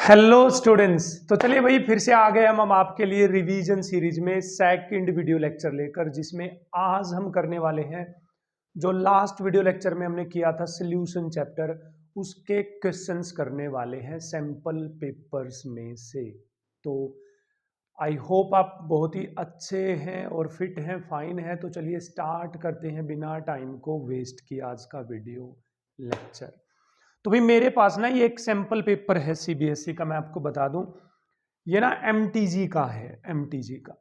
Hello students. तो चलिए भाई फिर से आ गए हम आपके लिए रिवीजन सीरीज में सेकंड वीडियो लेक्चर लेकर, जिसमें आज हम करने वाले हैं जो लास्ट वीडियो लेक्चर में हमने किया था सॉल्यूशन चैप्टर, उसके क्वेश्चंस करने वाले हैं सैंपल पेपर्स में से। तो आई होप आप बहुत ही अच्छे हैं और फिट हैं, फाइन है। तो चलिए स्टार्ट करते हैं बिना टाइम को वेस्ट किए आज का वीडियो लेक्चर। तो भाई मेरे पास ना ये एक सैंपल पेपर है सीबीएसई का, मैं आपको बता दूं। ये ना एमटीजी का है, एमटीजी का।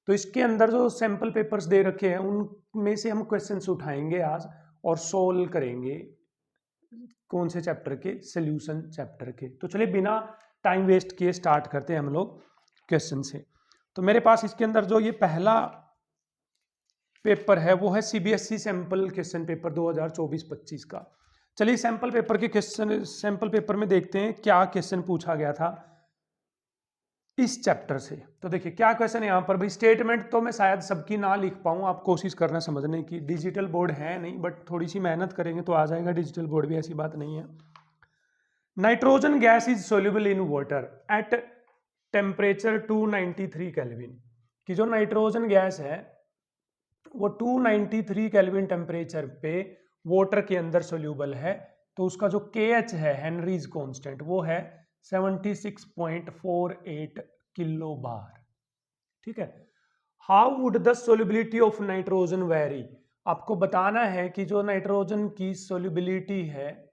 तो इसके अंदर जो सैंपल पेपर्स दे रखे हैं उनमें से हम क्वेश्चंस उठाएंगे आज और सोल्व करेंगे। कौन से चैप्टर के? सॉल्यूशन चैप्टर के। तो चलिए बिना टाइम वेस्ट किए स्टार्ट करते हैं हम लोग क्वेश्चन से। तो मेरे पास इसके अंदर जो ये पहला पेपर है वो है सीबीएसई सैंपल क्वेश्चन पेपर 2024-25 का। चलिए सैंपल पेपर के क्वेश्चन, सैंपल पेपर में देखते हैं क्या क्वेश्चन पूछा गया था इस चैप्टर से। तो देखिए क्या क्वेश्चन है यहाँ पर। भाई स्टेटमेंट तो मैं शायद सबकी ना लिख पाऊँ, आप कोशिश करना समझने की। डिजिटल बोर्ड है नहीं, बट थोड़ी सी मेहनत करेंगे तो आ जाएगा डिजिटल बोर्ड भी, ऐसी बात नहीं है। Nitrogen gas is soluble in water at temperature 293 kelvin. कि जो नाइट्रोजन गैस है वो 293 केल्विन टेम्परेचर पे वाटर के अंदर सोल्यूबल है। तो उसका जो KH है, हेनरीज कांस्टेंट, वो है 76.48 किलो बार। ठीक है। How would the solubility of nitrogen very. आपको बताना है कि जो नाइट्रोजन की सोल्युबिलिटी है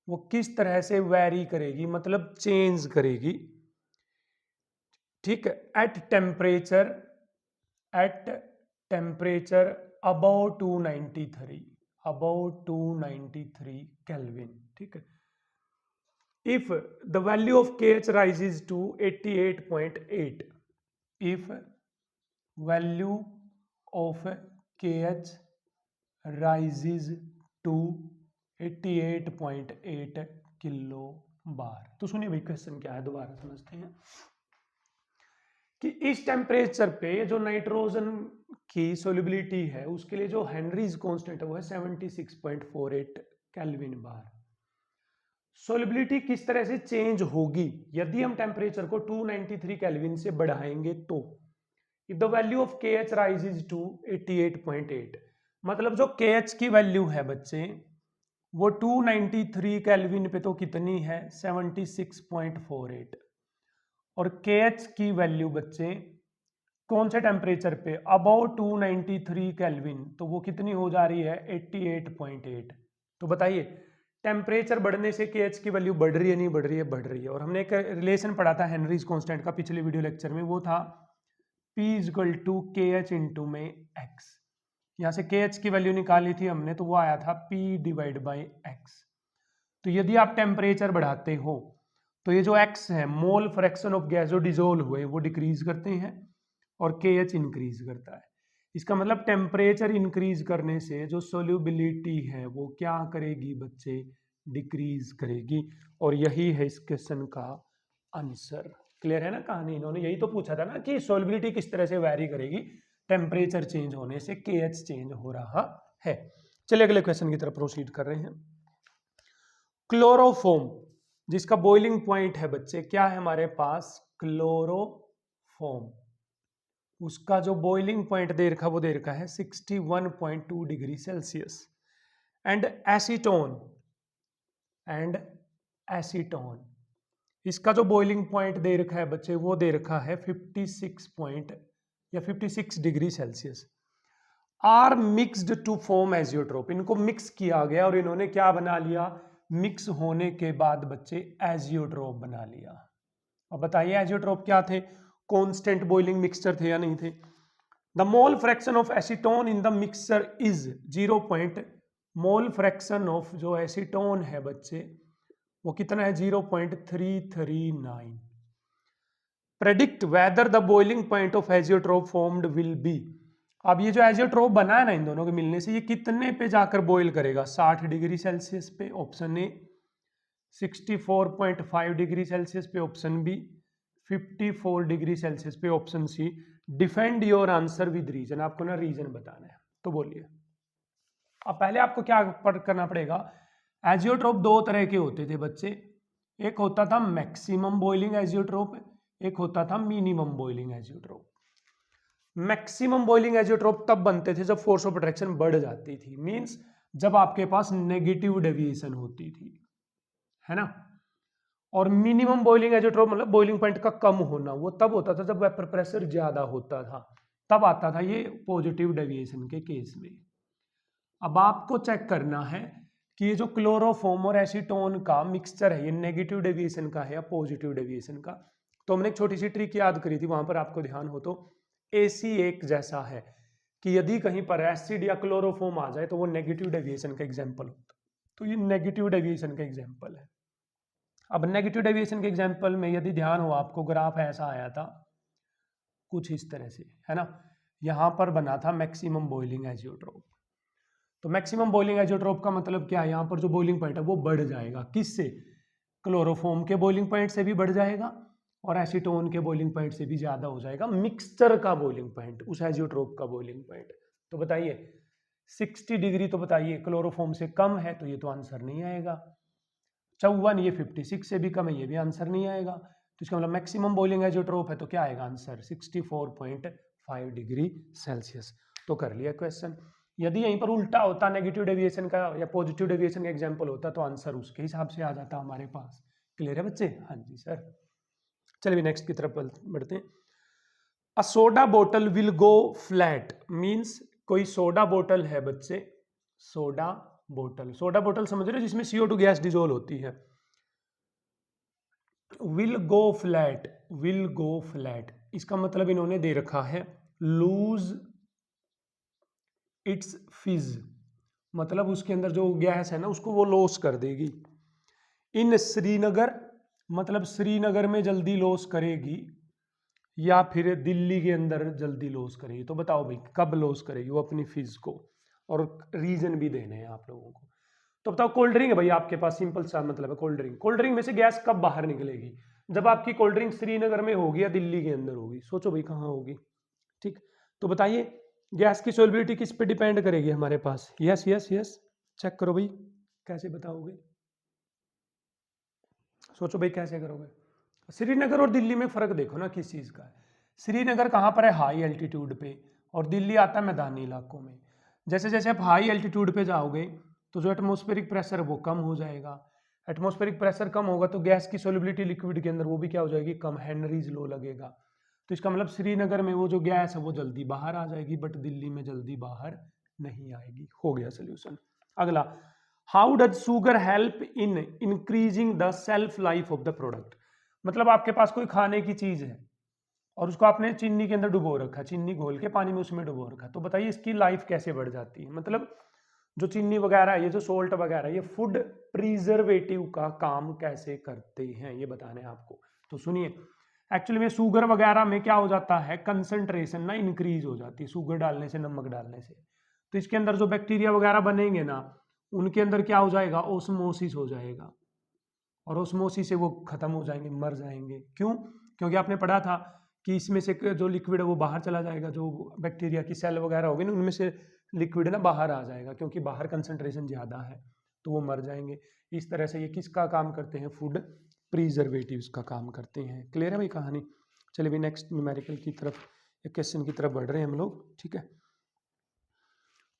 वो किस तरह से वेरी करेगी, मतलब चेंज करेगी। ठीक है। At temperature about 293 kelvin. ठीक है। If the value of KH rises to 88.8, if value of KH rises to 88.8 kilo bar. तो सुनिए भाई क्वेश्चन क्या है, दोबारा समझते हैं कि इस टेम्परेचर पे जो नाइट्रोजन की सोल्युबिलिटी है उसके लिए जो हेनरीज कांस्टेंट है वो है 76.48 केल्विन बार। सोल्युबिलिटी किस तरह से चेंज होगी यदि हम टेम्परेचर को 293 केल्विन से बढ़ाएंगे तो। If the value of KH rises to 88.8, मतलब जो KH की वैल्यू है बच्चे वो 293 केल्विन पे तो कितनी है, 76.48। और KH की वैल्यू बच्चे कौन से टेम्परेचर पे, अबाउट 293 केल्विन, तो वो कितनी हो जा रही है, 88.8। तो बताइए टेम्परेचर बढ़ने से KH की वैल्यू बढ़ रही है नहीं बढ़ रही है? बढ़ रही है। और हमने एक रिलेशन पढ़ा था हेनरीज कांस्टेंट का पिछले वीडियो लेक्चर में, वो था P equal to KH into में X। यहाँ से KH की वैल्यू निकाली थी हमने, तो वो आया था P डिवाइड बाई X। तो यदि आप टेम्परेचर बढ़ाते हो तो ये जो X है, मोल फ्रैक्शन ऑफ गैस जो डिजोल्व हुए वो डिक्रीज करते हैं और KH इंक्रीज करता है। इसका मतलब टेम्परेचर इंक्रीज करने से जो सोल्यूबिलिटी है वो क्या करेगी बच्चे, डिक्रीज करेगी। और यही है इस क्वेश्चन का आंसर। क्लियर है ना कहानी? इन्होंने यही तो पूछा था ना कि सोल्युबिलिटी किस तरह से वैरी करेगी टेम्परेचर चेंज होने से, KH चेंज हो रहा है। चलिए अगले क्वेश्चन की तरफ प्रोसीड कर रहे हैं। क्लोरोफोम जिसका बॉइलिंग पॉइंट है बच्चे, क्या है हमारे पास, क्लोरोफोम। उसका जो बॉइलिंग पॉइंट दे रखा वो दे रखा है 61.2 डिग्री सेल्सियस। एंड एसीटोन इसका जो बॉइलिंग पॉइंट दे रखा है बच्चे वो दे रखा है 56 degree Celsius. Are mixed to form azeotrope. इनको मिक्स किया गया और इन्होंने क्या बना लिया, मिक्स होने के बाद बच्चे एजियोट्रोप बना लिया। अब बताइए एजियोट्रोप क्या थे, कांस्टेंट बॉइलिंग मिक्सचर थे या नहीं थे। The mole fraction of acetone in the mixture is 0. Mole fraction of जो एसीटोन है बच्चे वो कितना है, 0.339। Predict whether the boiling point of azeotrope formed will be. अब ये जो एजियोट्रोप बना है ना इन दोनों के मिलने से, ये कितने पे जाकर बॉइल करेगा, 60 डिग्री सेल्सियस पे, ऑप्शन ए। 64.5 डिग्री सेल्सियस पे, ऑप्शन बी। 54 डिग्री सेल्सियस पे, option C. Defend your answer with reason. आपको ना रीजन बताना है, तो बोलिए। अब पहले आपको क्या करना पड़ेगा, एजियोट्रोप दो तरह के होते थे बच्चे। एक होता था मैक्सिमम बॉइलिंग एजियोट्रोप, एक होता था minimum boiling azeotrope. Maximum boiling azeotrope तब बनते थे जब फोर्स ऑफ अट्रैक्शन बढ़ जाती थी, मींस जब आपके पास नेगेटिव डेविएशन होती थी, है ना। और मिनिमम बॉइलिंग एजियोट्रोप मतलब बॉइलिंग पॉइंट का कम होना, वो तब होता था जब वेपर प्रेशर ज्यादा होता था, तब आता था ये पॉजिटिव डेविएशन के केस में। अब आपको चेक करना है कि ये जो क्लोरोफॉर्म और एसीटोन का मिक्सचर है, ये नेगेटिव डेविएशन का है या पॉजिटिव डेविएशन का। तो हमने एक छोटी सी ट्रिक याद करी थी, वहां पर आपको ध्यान हो तो AC एक जैसा है कि यदि कहीं पर एसिड या क्लोरोफॉर्म आ जाए तो वो नेगेटिव डेविएशन का एग्जाम्पल होता है। तो ये नेगेटिव डेविएशन का एग्जाम्पल है। अब नेगेटिव डेविएशन के एग्जाम्पल में यदि ध्यान हो आपको, ग्राफ ऐसा आया था कुछ इस तरह से, है ना। यहां पर बना था मैक्सिमम बॉइलिंग एजियोट्रोप। तो मैक्सिमम बॉइलिंग एजियोट्रोप का मतलब क्या है, यहां पर जो बॉइलिंग पॉइंट है वो बढ़ जाएगा, किससे, क्लोरोफॉर्म के बॉइलिंग पॉइंट से भी बढ़ जाएगा और एसीटोन के बॉइलिंग पॉइंट से भी ज्यादा हो जाएगा, मिक्सचर का बॉइलिंग पॉइंट, उस एजियोट्रोप का बॉइलिंग पॉइंट। तो बताइए 60 डिग्री, तो बताइए क्लोरोफॉर्म से कम है तो ये तो आंसर नहीं आएगा। 54, ये 56 से भी कम है, ये भी आंसर नहीं आएगा। तो इसका मतलब मैक्सिमम बॉइलिंग एजियोट्रोप है, तो क्या आएगा आंसर 64.5 डिग्री सेल्सियस। तो कर लिया क्वेश्चन। यदि यहीं पर उल्टा होता, नेगेटिव डेविएशन का या पॉजिटिव डेविएशन का एग्जांपल होता, तो आंसर उसके हिसाब से आ जाता हमारे पास। क्लियर है बच्चे? हाँ जी सर। चलिए नेक्स्ट की तरफ बढ़ते हैं। अ सोडा बोतल विल गो फ्लैट, मींस कोई सोडा बोतल है बच्चे, सोडा बोतल, सोडा बोतल समझ रहे हो जिसमें CO2 गैस डिजोल्व होती है। Will go flat, will go flat, इसका मतलब इन्होंने दे रखा है लूज इट्स फिज, मतलब उसके अंदर जो गैस है ना उसको वो लॉस कर देगी। इन श्रीनगर, मतलब श्रीनगर में जल्दी लॉस करेगी या फिर दिल्ली के अंदर जल्दी लॉस करेगी। तो बताओ भाई कब लॉस करेगी वो अपनी फीस को, और रीजन भी देने हैं आप लोगों को। तो बताओ कोल्ड ड्रिंक है भाई आपके पास, सिंपल सा मतलब है कोल्ड ड्रिंक, कोल्ड ड्रिंक में से गैस कब बाहर निकलेगी, जब आपकी कोल्ड ड्रिंक श्रीनगर में होगी या दिल्ली के अंदर होगी। सोचो भाई कहाँ होगी। ठीक, तो बताइए गैस की सोलिबिलिटी किस पे डिपेंड करेगी हमारे पास। यस यस यस, चेक करो भाई कैसे बताओगे, सोचो भाई कैसे करोगे। श्रीनगर और दिल्ली में फर्क देखो ना किस चीज का है। श्रीनगर कहाँ पर है, हाई एल्टीट्यूड पे, और दिल्ली आता है मैदानी इलाकों में। जैसे जैसे आप हाई एल्टीट्यूड पे जाओगे तो जो एटमॉस्फेरिक प्रेशर वो कम हो जाएगा, एटमॉस्फेरिक प्रेशर कम होगा तो गैस की सोलिबिलिटी लिक्विड के अंदर वो भी क्या हो जाएगी, कम, हेनरीज लो लगेगा। तो इसका मतलब श्रीनगर में वो जो गैस है वो जल्दी बाहर आ जाएगी, बट दिल्ली में जल्दी बाहर नहीं आएगी। हो गया सोल्यूशन। अगला, how does sugar help in increasing the self life of the product, मतलब आपके पास कोई खाने की चीज है और उसको आपने चीनी के अंदर डुबो रखा, चीनी घोल के पानी में उसमें डुबो रखा, तो बताइए इसकी लाइफ कैसे बढ़ जाती है। मतलब जो चीनी वगैरह है, ये जो सोल्ट वगैरह, ये फूड प्रिजर्वेटिव का काम कैसे करते हैं ये बताने हैं आपको। तो सुनिए, एक्चुअली में शुगर वगैरह में क्या हो जाता है, कंसंट्रेशन ना इंक्रीज हो जाती है शुगर डालने से, नमक डालने से। तो इसके अंदर जो बैक्टीरिया वगैरह बनेंगे ना, उनके अंदर क्या हो जाएगा, ओस्मोसिस हो जाएगा, और ओस्मोसिस से वो खत्म हो जाएंगे, मर जाएंगे। क्यों? क्योंकि आपने पढ़ा था कि इसमें से जो लिक्विड है वो बाहर चला जाएगा, जो बैक्टीरिया की सेल वगैरह होगी ना उनमें से लिक्विड ना बाहर आ जाएगा, क्योंकि बाहर कंसंट्रेशन ज़्यादा है, तो वो मर जाएंगे। इस तरह से ये किसका काम करते हैं, फूड प्रिजर्वेटिव्स का काम करते हैं। क्लियर है भाई कहानी? चलिए भाई नेक्स्ट न्यूमेरिकल की तरफ, क्वेश्चन की तरफ बढ़ रहे हैं हम लोग। ठीक है,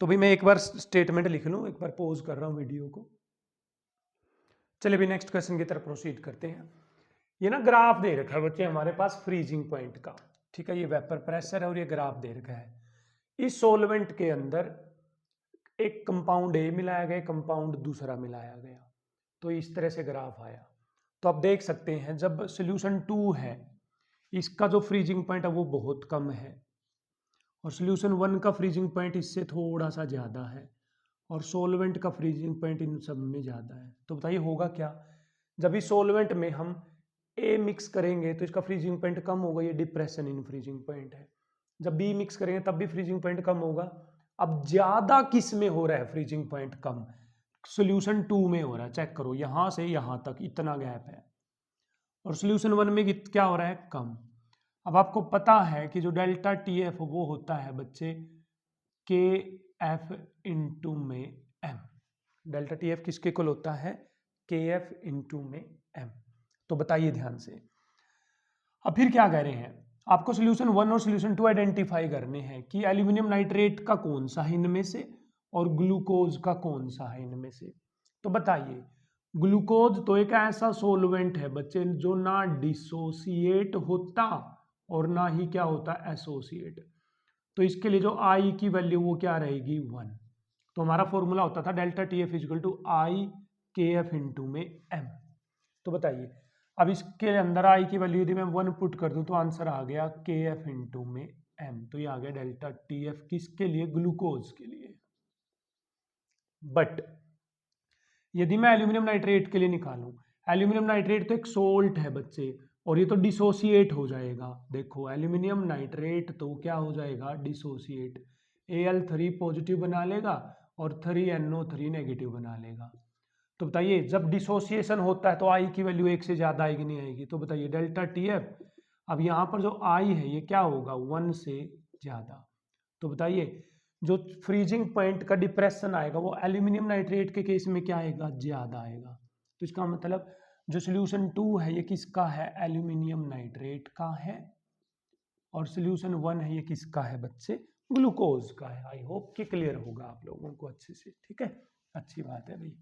तो भाई मैं एक बार स्टेटमेंट लिख लूँ, एक बार पॉज कर रहा हूँ वीडियो को। चलिए भाई नेक्स्ट क्वेश्चन की तरफ प्रोसीड करते हैं। ये ना ग्राफ दे रखा है बच्चे हमारे पास फ्रीजिंग पॉइंट का। ठीक है, ये वेपर प्रेशर है और ये ग्राफ दे रखा है। इस सॉल्वेंट के अंदर एक कंपाउंड ए मिलाया गया, कंपाउंड दूसरा मिलाया गया, तो इस तरह से ग्राफ आया। तो आप देख सकते हैं जब सोल्यूशन 2 है, इसका जो फ्रीजिंग पॉइंट है वो बहुत कम है, और सोल्यूशन 1 का फ्रीजिंग पॉइंट इससे थोड़ा सा ज़्यादा है, और सॉल्वेंट का फ्रीजिंग पॉइंट इन सब में ज़्यादा है। तो बताइए होगा क्या, जब इस सॉल्वेंट में हम ए मिक्स करेंगे तो इसका फ्रीजिंग पॉइंट कम होगा, ये डिप्रेशन इन फ्रीजिंग पॉइंट है। जब बी मिक्स करेंगे तब भी फ्रीजिंग पॉइंट कम होगा। अब ज्यादा किस में हो रहा है फ्रीजिंग पॉइंट कम, सोल्यूशन 2 में हो रहा है। चेक करो यहां से यहां तक इतना गैप है, और सोल्यूशन 1 में क्या हो रहा है, कम। अब आपको पता है कि जो डेल्टा टी एफ वो होता है बच्चे के एफ इंटू में एम। डेल्टा टी एफ किसके इक्वल होता है, के एफ इंटू में एम। तो बताइए ध्यान से। अब फिर क्या कह रहे हैं, आपको सोल्यूशन 1 और सोल्यूशन 2 आइडेंटिफाई करने हैं कि एल्यूमिनियम नाइट्रेट का कौन सा है इनमें से और ग्लूकोज का कौन सा है इनमें से। तो बताइए, ग्लूकोज तो एक ऐसा सोलवेंट है बच्चे जो ना डिसोसिएट होता और ना ही क्या होता एसोसिएट। तो इसके लिए जो आई की वैल्यू वो क्या रहेगी 1। तो हमारा फॉर्मूला होता था delta T F is equal to I K F into में एम। तो बताइए, अब इसके अंदर आई की वैल्यू यदि मैं 1 पुट कर दूं तो आंसर आ गया के एफ इंटू में एम। तो ये आ गया डेल्टा टी एफ किसके लिए, ग्लूकोज के लिए। बट यदि मैं एल्यूमिनियम नाइट्रेट के लिए निकालूं, एल्यूमिनियम नाइट्रेट तो एक सोल्ट है बच्चे और ये तो डिसोसिएट हो जाएगा। देखो एल्यूमिनियम नाइट्रेट तो क्या हो जाएगा, डिसोसिएट। Al3 पॉजिटिव बना लेगा और 3NO3 नेगेटिव बना लेगा। तो बताइए जब डिसोसिएशन होता है तो आई की वैल्यू 1 से ज्यादा आएगी नहीं आएगी। तो बताइए डेल्टा टी एफ, अब यहाँ पर जो आई है ये क्या होगा 1 से ज्यादा। तो बताइए जो फ्रीजिंग पॉइंट का डिप्रेशन आएगा वो एल्यूमिनियम नाइट्रेट के केस में क्या आएगा, ज्यादा आएगा। तो इसका मतलब जो सोल्यूशन 2 है ये किसका है, एल्यूमिनियम नाइट्रेट का है, और सोल्यूशन 1 है ये किसका है बच्चे, ग्लूकोज का है। आई होप कि क्लियर होगा आप लोगों को अच्छे से, ठीक है, अच्छी बात है भाई।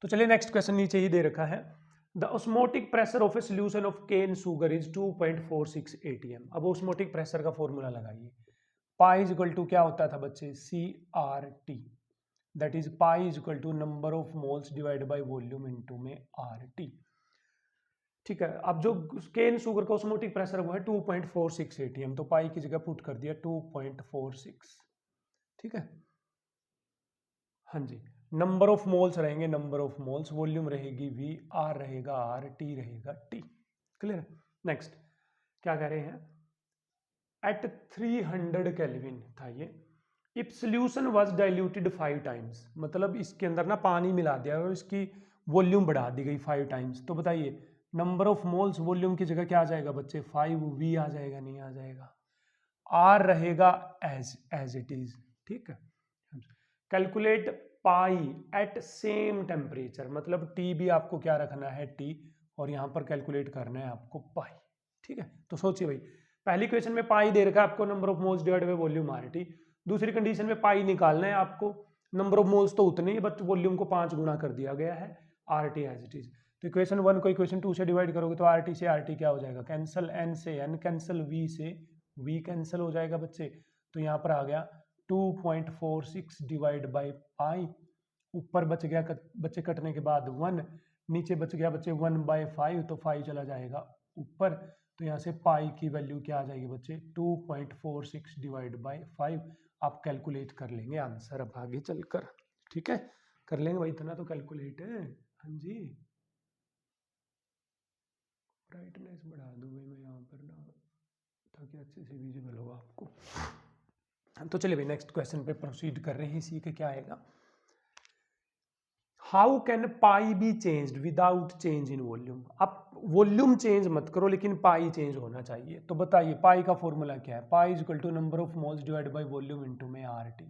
तो चलिए नेक्स्ट क्वेश्चन नीचे ही दे रखा है, the osmotic pressure of a solution of cane sugar is 2.46 atm। अब ऑस्मोटिक प्रेशर का फॉर्मूला लगाइए। पाई इज इक्वल टू क्या होता था बच्चे, CRT, that is pi is equal to number of moles divide by volume into में RT। ठीक है, अब जो केन शुगर का ऑस्मोटिक प्रेशर वो है 2.46 atm, तो पाई की जगह पुट कर दिया 2.46। ठीक है, हाँ जी, नंबर ऑफ मोल्स रहेंगे नंबर ऑफ मोल्स, वॉल्यूम रहेगी V, R रहेगा R, T रहेगा T। क्लियर। नेक्स्ट क्या कह रहे हैं, एट 300 केल्विन था ये, if solution was diluted 5 times, मतलब इसके अंदर ना पानी मिला दिया और इसकी वॉल्यूम बढ़ा दी गई 5 टाइम्स। तो बताइए नंबर ऑफ मोल्स वॉल्यूम की जगह क्या आ जाएगा बच्चे, 5V आ जाएगा, नहीं आ जाएगा, R रहेगा एज इट इज। ठीक है, कैलकुलेट पाई एट सेम टेम्परेचर, मतलब T भी आपको क्या रखना है T, और यहां पर कैलकुलेट करना है आपको पाई। ठीक है, तो सोचिए भाई, पहली क्वेश्चन में पाई दे रखा है आपको number of moles divide by volume RT, दूसरी कंडीशन में पाई निकालना है आपको, नंबर ऑफ मोल्स तो उतने ही बट वॉल्यूम को 5 गुना कर दिया गया है, RT एज इट इज। तो इक्वेशन 1 को इक्वेशन 2 से डिवाइड करोगे तो RT से RT क्या हो जाएगा, कैंसल, N से N कैंसल, V से V कैंसल हो जाएगा बच्चे। तो यहाँ पर आ गया 2.46 डिवाइड बाई पाई, ऊपर बच गया बच्चे कटने के बाद 1, नीचे बच गया बच्चे 1/5, तो 5 चला जाएगा ऊपर। तो यहाँ से पाई की वैल्यू क्या आ जाएगी बच्चे, 2.46 डिवाइड बाई 5। आप कैलकुलेट कर लेंगे आंसर अब आगे चलकर। ठीक है, कर लेंगे भाई, इतना तो कैलकुलेट है। हाँ जी, ब्राइटनेस बढ़ा दूँ भाई मैं यहाँ पर ना, ताकि अच्छे से विजिबल हो आपको। तो चलिए भाई नेक्स्ट क्वेश्चन पे प्रोसीड कर रहे हैं, इसी के क्या आएगा, how can pi be changed without change in volume. अब वॉल्यूम चेंज मत करो लेकिन पाई चेंज होना चाहिए। तो बताइए पाई का फॉर्मूला क्या है, pi is equal to number of moles divide by volume into में RT।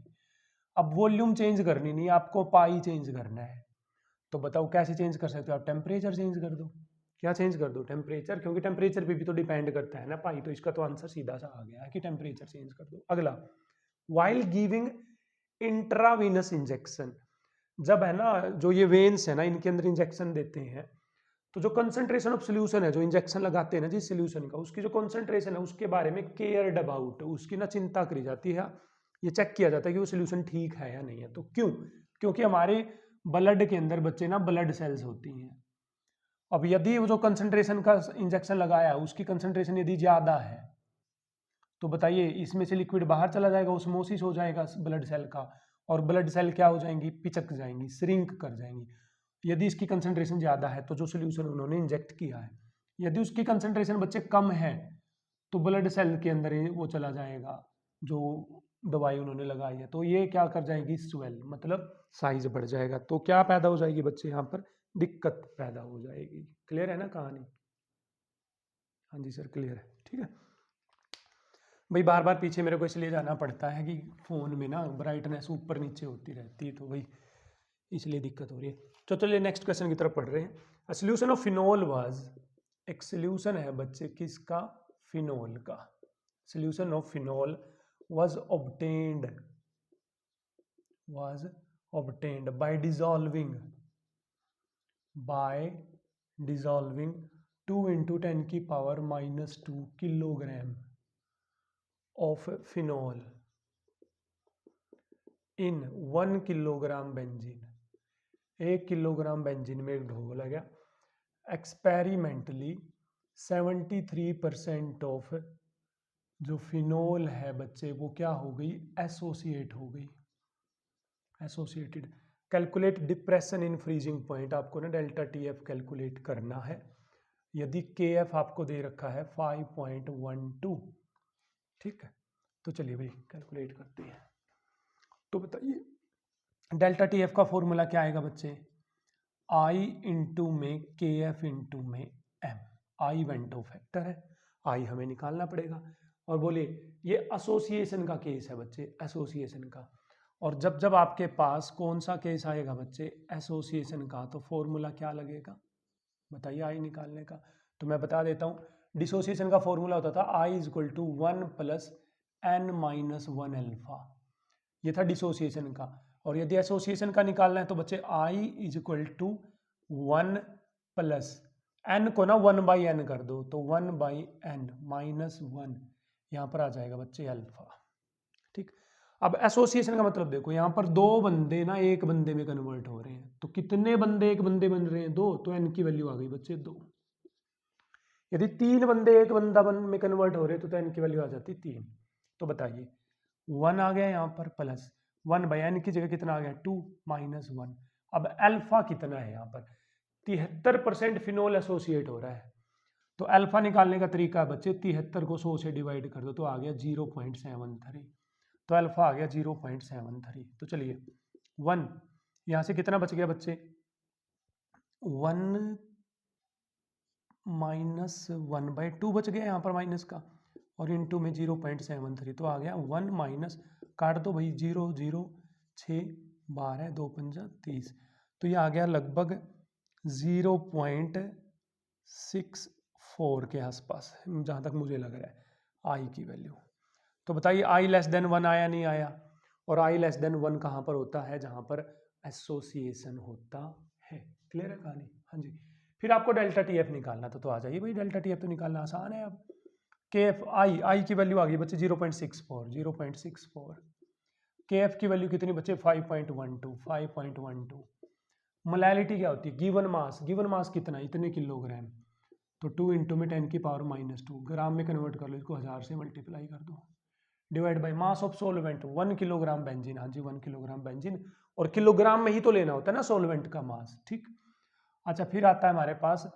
अब वॉल्यूम चेंज करनी नहीं, आपको पाई चेंज करना है। तो बताओ कैसे चेंज कर सकते हो आप, टेम्परेचर चेंज कर दो। क्या चेंज कर दो, टेम्परेचर, क्योंकि टेम्परेचर पे भी तो डिपेंड करता है ना पाई। तो इसका तो आंसर सीधा सा आ गया है कि टेम्परेचर चेंज कर दो। अगला, वाइल गिविंग इंट्रावीनस इंजेक्शन, जब है ना जो ये वेन्स है ना इनके अंदर इंजेक्शन देते हैं, तो जो कंसंट्रेशन ऑफ सोल्यूशन है, जो इंजेक्शन लगाते हैं ना जिस सोल्यूशन का, उसकी जो कंसंट्रेशन है उसके बारे में केयर्ड अबाउट, उसकी ना चिंता करी जाती है, ये चेक किया जाता है कि वो सोल्यूशन ठीक है या नहीं है। तो क्यों, क्योंकि हमारे ब्लड के अंदर बच्चे ना ब्लड सेल्स होती हैं। अब यदि वो जो कंसंट्रेशन का इंजेक्शन लगाया उसकी कंसंट्रेशन यदि ज्यादा है तो बताइए इसमें से लिक्विड बाहर चला जाएगा, ओस्मोसिस हो जाएगा ब्लड सेल का, और ब्लड सेल क्या हो जाएंगी, पिचक जाएंगी, श्रिंक कर जाएंगी। यदि इसकी कंसंट्रेशन ज़्यादा है तो जो सोल्यूशन उन्होंने इंजेक्ट किया है, यदि उसकी कंसंट्रेशन बच्चे कम है तो ब्लड सेल के अंदर वो चला जाएगा जो दवाई उन्होंने लगाई है, तो ये क्या कर जाएगी, स्वेल, मतलब साइज बढ़ जाएगा। तो क्या पैदा हो जाएगी बच्चे, यहाँ पर दिक्कत पैदा हो जाएगी। क्लियर है ना कहानी, हाँ जी सर क्लियर है। ठीक है भाई, बार बार पीछे मेरे को इसलिए जाना पड़ता है कि फ़ोन में ना ब्राइटनेस ऊपर नीचे होती रहती है, तो भाई इसलिए दिक्कत हो रही है। तो चलिए नेक्स्ट क्वेश्चन की तरफ पढ़ रहे हैं। सोल्यूशन ऑफ फिनोल वाज, एक सोल्यूशन है बच्चे किसका, फिनोल का। Solution of phenol was obtained by dissolving 2 into 10 की power -2 kilogram of phenol in 1 kilogram benzene. 1 kilogram benzene में एक ढोला गया। एक्सपेरिमेंटली 73% ऑफ जो फिनोल है बच्चे वो क्या हो गई, एसोसिएट हो गई, associated. Calculate depression in freezing point, आपको ना डेल्टा टी एफ कैलकुलेट करना है। यदि के एफ आपको दे रखा है 5.12, ठीक है। तो चलिए भाई कैलकुलेट करते हैं। तो बताइए डेल्टा टी एफ का फॉर्मूला क्या आएगा बच्चे, आई इंटू में के एफ इंटू में एम। आई वेंटो फैक्टर है, आई हमें निकालना पड़ेगा। और बोलिए ये एसोसिएशन का केस है बच्चे, एसोसिएशन का। और जब जब आपके पास कौन सा केस आएगा बच्चे, एसोसिएशन का, तो फॉर्मूला क्या लगेगा बताइए आई निकालने का। तो मैं बता देता हूँ, डिसोसिएशन का फॉर्मूला होता था I is equal to 1 + n-1 alpha, ये था डिसोसिएशन का। और यदि एसोसिएशन का निकालना है तो बच्चे आई इज इक्वल टू 1 + n को ना 1/n कर दो, तो 1/n -1 यहाँ पर आ जाएगा बच्चे अल्फा, ठीक। अब एसोसिएशन का मतलब देखो, यहाँ पर दो बंदे ना एक बंदे में कन्वर्ट हो रहे हैं, तो कितने बंदे एक बंदे बन रहे हैं, 2, तो n की वैल्यू आ गई बच्चे 2। यदि 3 बंदे एक बंदा में कन्वर्ट हो रहे हैं तो n की वैल्यू आ जाती 3। तो बताइए 1 आ गया यहाँ पर, प्लस 1/n की जगह कितना आ गया 2 -1। अब अल्फा कितना है यहाँ पर, 73% फिनोल एसोसिएट हो रहा है। तो अल्फा निकालने का तरीका है बच्चे, 73 को 100 से डिवाइड कर दो तो आ गया 0.73। तो अल्फा आ गया 0.73। तो चलिए 1 यहाँ से कितना बच गया बच्चे, 1 -1/2 बच गया यहाँ पर माइनस का, और इनटू में 0.73, तो आ गया 1 माइनस, काट दो भाई 0 0 6 12 2 5 30, तो ये आ गया लगभग 0.64 के आसपास, जहाँ तक मुझे लग रहा है आई की वैल्यू। तो बताइए आई लेस देन 1 आया नहीं आया, और आई लेस देन 1 कहाँ पर होता है, जहाँ पर एसोसिएशन होता है। क्लियर है कहानी, हाँ जी। फिर आपको डेल्टा टी एफ निकालना था, तो आ जाइए भाई डेल्टा टी एफ तो निकालना आसान है। अब के एफ आई की वैल्यू आ गई बच्चे 0.64। के एफ की वैल्यू कितनी बच्चे 5.12। मोलैलिटी क्या होती है, गिवन मास कितना, इतने किलोग्राम, तो 2 इंटू में 10 की पावर -2 ग्राम में कन्वर्ट कर लो, इसको 1000 से मल्टीप्लाई कर दो, divide by mass of solvent 1 kilogram benzene. हाँ जी 1 किलोग्राम बेंजीन, और किलोग्राम में ही तो लेना होता है ना सोलवेंट का मास, ठीक। अच्छा फिर आता है हमारे पास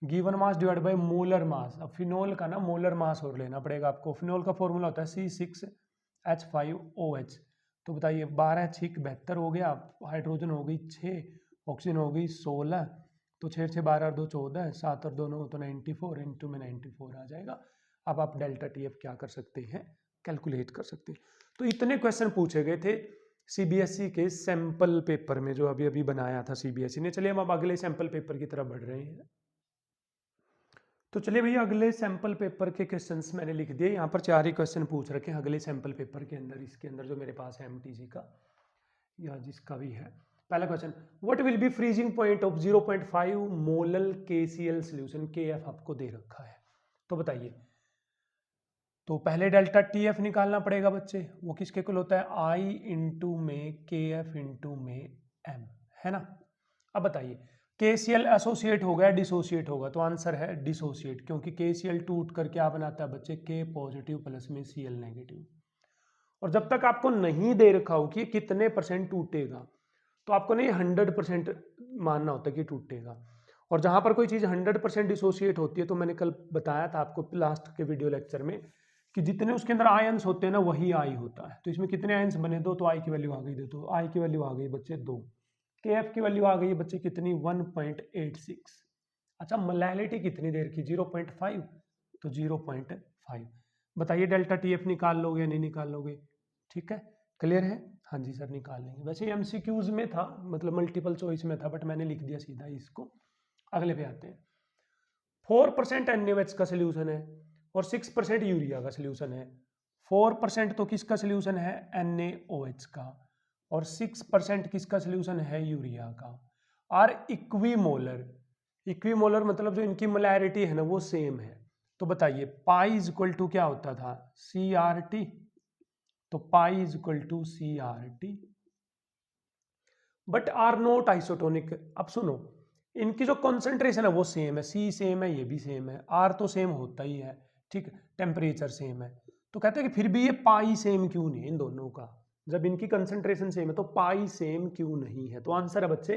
given mass divide by molar mass. अब फिनोल का ना मोलर मास और लेना पड़ेगा आपको। फिनोल का फॉर्मूला होता है C6H5OH। तो बताइए 12 6 72 हो गया, हाइड्रोजन हो गई 6, ऑक्सीजन हो गई 16, तो 6 6 12 और 2 14, 7 और 2 9, तो 94, इंटू में 94 आ जाएगा। अब आप डेल्टा टी एफ क्या कर सकते हैं, कैलकुलेट कर सकते हैं। तो इतने क्वेश्चन पूछे गए थे सीबीएसई के सैंपल पेपर में, जो अभी अभी बनाया था सीबीएसई ने। चलिए हम अब अगले सैंपल पेपर की तरफ बढ़ रहे हैं। तो चलिए भैया अगले सैंपल पेपर के क्वेश्चंस मैंने लिख दिए, यहाँ पर 4 ही क्वेश्चन पूछ रखे हैं अगले सैंपल पेपर के अंदर। इसके अंदर जो मेरे पास है एमटीजी का या जिसका भी है। पहला question, what will be freezing point of 0.5 molal KCL solution, KF आपको दे रखा है। तो बताइए, तो पहले डेल्टा टी एफ निकालना पड़ेगा बच्चे, वो किसके इक्वल होता है, आई इंटू में के एफ इंटू में एम, है ना। अब बताइए केसीएल एसोसिएट होगा या डिसोसिएट होगा, तो आंसर है डिसोसिएट, क्योंकि केसीएल टूट कर क्या बनाता है बच्चे, के पॉजिटिव प्लस में सीएल नेगेटिव। और जब तक आपको नहीं दे रखा हो कि कितने % टूटेगा, तो आपको नहीं 100% मानना होता है कि टूटेगा। और जहां पर कोई चीज 100% डिसोसिएट होती है, तो मैंने कल बताया था आपको लास्ट के वीडियो लेक्चर में कि जितने उसके अंदर आयंस होते हैं ना वही आई होता है। तो इसमें कितने आयंस बने, 2, तो आई की वैल्यू आ गई, देखो आई की वैल्यू आ गई बच्चे 2, के एफ की वैल्यू आ गई बच्चे कितनी 1.86। अच्छा मोलैलिटी कितनी देर की 0.5, तो 0.5। बताइए डेल्टा टी एफ निकाल लोगे या नहीं निकाल लोगे, ठीक है क्लियर है, हाँ जी सर निकाल लेंगे। वैसे एमसीक्यूज में था, मतलब मल्टीपल चॉइस में था, बट मैंने लिख दिया सीधा इसको। अगले पे आते हैं। 4% NaOH का सोल्यूशन है और 6% यूरिया का सोल्यूशन है। 4% तो किसका सोल्यूशन है? NaOH का। और 6% किसका सोल्यूशन है? यूरिया का। और इक्विमोलर, इक्विमोलर मतलब जो इनकी मोलैरिटी है ना वो सेम है। तो बताइए पाई इज इक्वल टू क्या होता था? CRT। तो pi is equal to CRT, but are not isotonic. अब सुनो, इनकी जो कॉन्सेंट्रेशन है वो सेम है, सी सेम है, ये भी सेम है, आर तो सेम होता ही है, ठीक, टेम्परेचर सेम है। तो कहते हैं कि फिर भी ये पाई सेम क्यों नहीं है इन दोनों का? जब इनकी कंसेंट्रेशन सेम है तो पाई सेम क्यों नहीं है? तो आंसर है बच्चे,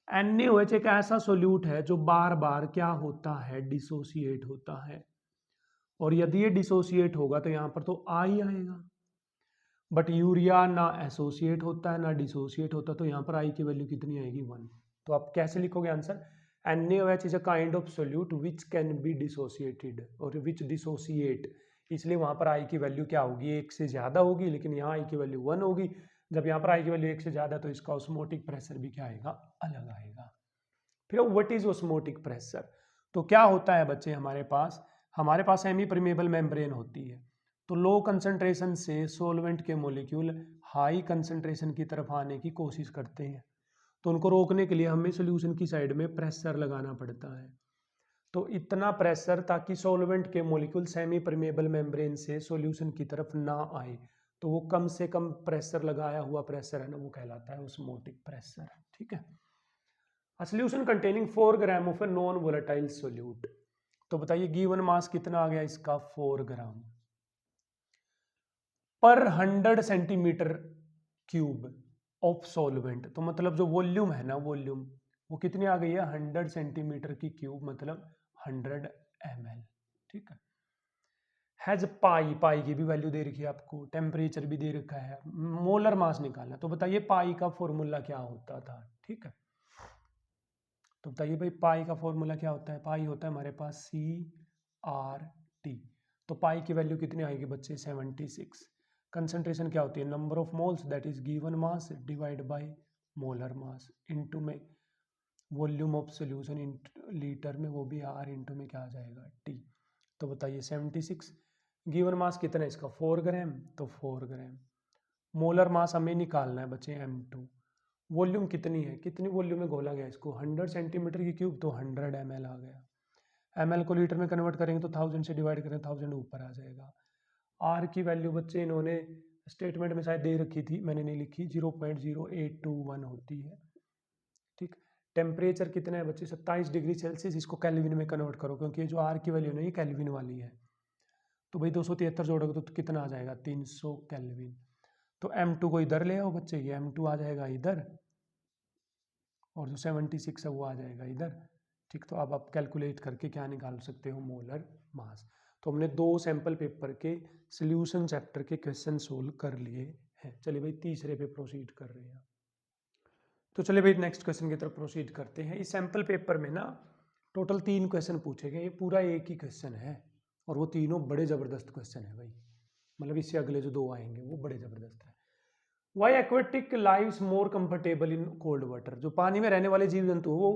NaOH एक ऐसा सोल्यूट है जो बार बार क्या होता है? डिसोसिएट होता है। और यदि ये डिसोसिएट होगा तो यहां पर तो आ ही आएगा। बट यूरिया ना एसोसिएट होता है ना डिसोसिएट होता, तो यहाँ पर आई की वैल्यू कितनी आएगी? 1। तो आप कैसे लिखोगे answer? NaOH is a kind of solute which can be dissociated और विच डिसोसिएट, इसलिए वहां पर आई की वैल्यू क्या होगी? 1 से ज्यादा होगी, लेकिन यहाँ आई की वैल्यू 1 होगी। जब यहाँ पर आई की वैल्यू 1 से ज्यादा तो इसका ऑस्मोटिक प्रेशर भी क्या आएगा? अलग आएगा। फिर व्हाट इज ऑस्मोटिक प्रेशर? तो क्या होता है बच्चे, हमारे पास सेमी परमेबल मेम्ब्रेन होती है। तो लो कंसंट्रेशन से सॉल्वेंट के मॉलिक्यूल हाई कंसंट्रेशन की तरफ आने की कोशिश करते हैं। तो उनको रोकने के लिए हमें सॉल्यूशन की साइड में प्रेशर लगाना पड़ता है। तो इतना प्रेशर ताकि सॉल्वेंट के मॉलिक्यूल सेमी परमेबल मेम्ब्रेन से सॉल्यूशन की तरफ ना आए। तो वो कम से कम प्रेशर लगाया हुआ प्रेशर है ना, वो कहलाता है ऑस्मोटिक प्रेशर। ठीक है। A solution containing 4 gram of a non volatile solute. तो बताइए गिवन मास कितना आ गया इसका? 4 ग्राम पर 100 सेंटीमीटर क्यूब ऑफ सॉल्वेंट। तो मतलब जो वॉल्यूम है ना, वॉल्यूम वो कितनी आ गई है? 100 सेंटीमीटर की क्यूब, मतलब 100 ml। ठीक है। हैज पाई, पाई की भी वैल्यू दे रखी है आपको, टेम्परेचर भी दे रखा है, मोलर मास निकालना। तो बताइए पाई का फॉर्मूला क्या होता था? ठीक है, तो बताइए भाई पाई का फॉर्मूला क्या होता है? पाई होता है हमारे पास CRT। तो पाई की वैल्यू कितनी आएगी बच्चे? 76। कंसंट्रेशन क्या होती है? Number of moles that is given mass divide by molar mass into में volume of solution in litre में, वो भी R इनटू में क्या आ जाएगा? T। तो बताइए 76, गिवन मास कितना है इसका? 4 ग्राम। तो 4 ग्राम। मोलर मास हमें निकालना है बच्चे M2। वॉल्यूम कितनी है? कितनी वॉल्यूम में घोला गया इसको? 100 सेंटीमीटर की क्यूब, तो 100 ml आ गया। ml को लीटर में कन्वर्ट करेंगे तो 1000 से डिवाइड करें 1000 ऊपर आ जाएगा। R की वैल्यू बच्चे इन्होंने स्टेटमेंट में शायद दे रखी थी, मैंने नहीं लिखी, 0.0821 होती है। ठीक। टेम्परेचर कितना है बच्चे? 27 डिग्री सेल्सियस। इसको कैल्विन में कन्वर्ट करो, क्योंकि जो R की वैल्यू नहीं ये कैल्विन वाली है। तो भाई 273 जोड़ोगे तो कितना आ जाएगा? 300 कैल्विन। तो M2 को इधर ले आओ बच्चे, ये M2 आ जाएगा इधर, और जो 76 है वो आ जाएगा इधर। ठीक, तो अब आप कैलकुलेट करके क्या निकाल सकते हो? Molar mass. तो हमने 2 सैंपल पेपर के सॉल्यूशन चैप्टर के क्वेश्चन सोल्व कर लिए हैं। चलिए भाई तीसरे पे प्रोसीड कर रहे हैं। तो चलिए भाई नेक्स्ट क्वेश्चन की तरफ प्रोसीड करते हैं। इस सैंपल पेपर में ना टोटल 3 क्वेश्चन पूछे गए, ये पूरा एक ही क्वेश्चन है और वो तीनों बड़े ज़बरदस्त क्वेश्चन है भाई, मतलब इससे अगले जो 2 आएंगे वो बड़े ज़बरदस्त है। Why aquatic lives more comfortable in cold water. जो पानी में रहने वाले जीव जंतु वो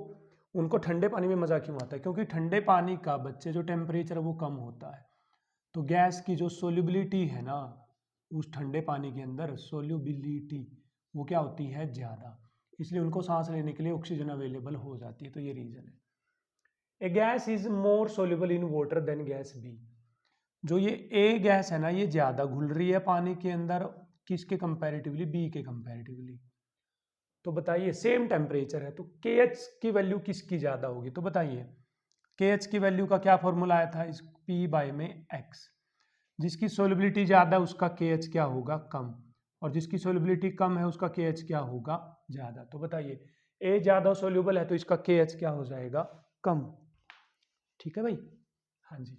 उनको ठंडे पानी में मजा क्यों आता है? क्योंकि ठंडे पानी का बच्चे जो टेम्परेचर है वो कम होता है, तो गैस की जो सोल्यूबिलिटी है ना उस ठंडे पानी के अंदर, सोल्यूबिलिटी वो क्या होती है? ज़्यादा, इसलिए उनको सांस लेने के लिए ऑक्सीजन अवेलेबल हो जाती है। तो ये रीज़न है। A gas is more soluble in water than gas B. जो ये ए गैस है ना ये ज़्यादा घुल रही है पानी के अंदर, किसके कंपैरेटिवली? बी के कंपैरेटिवली। तो बताइए सेम टेम्परेचर है तो KH की वैल्यू किसकी ज़्यादा होगी? तो बताइए KH की वैल्यू का क्या फॉर्मूला आया था? इस P बाय में X। जिसकी सोलिबिलिटी ज़्यादा उसका KH क्या होगा? कम, और जिसकी सोलिबिलिटी कम है उसका KH क्या होगा? ज़्यादा। तो बताइए A ज़्यादा सोल्यूबल है तो इसका KH क्या हो जाएगा? कम। ठीक है भाई। हाँ जी,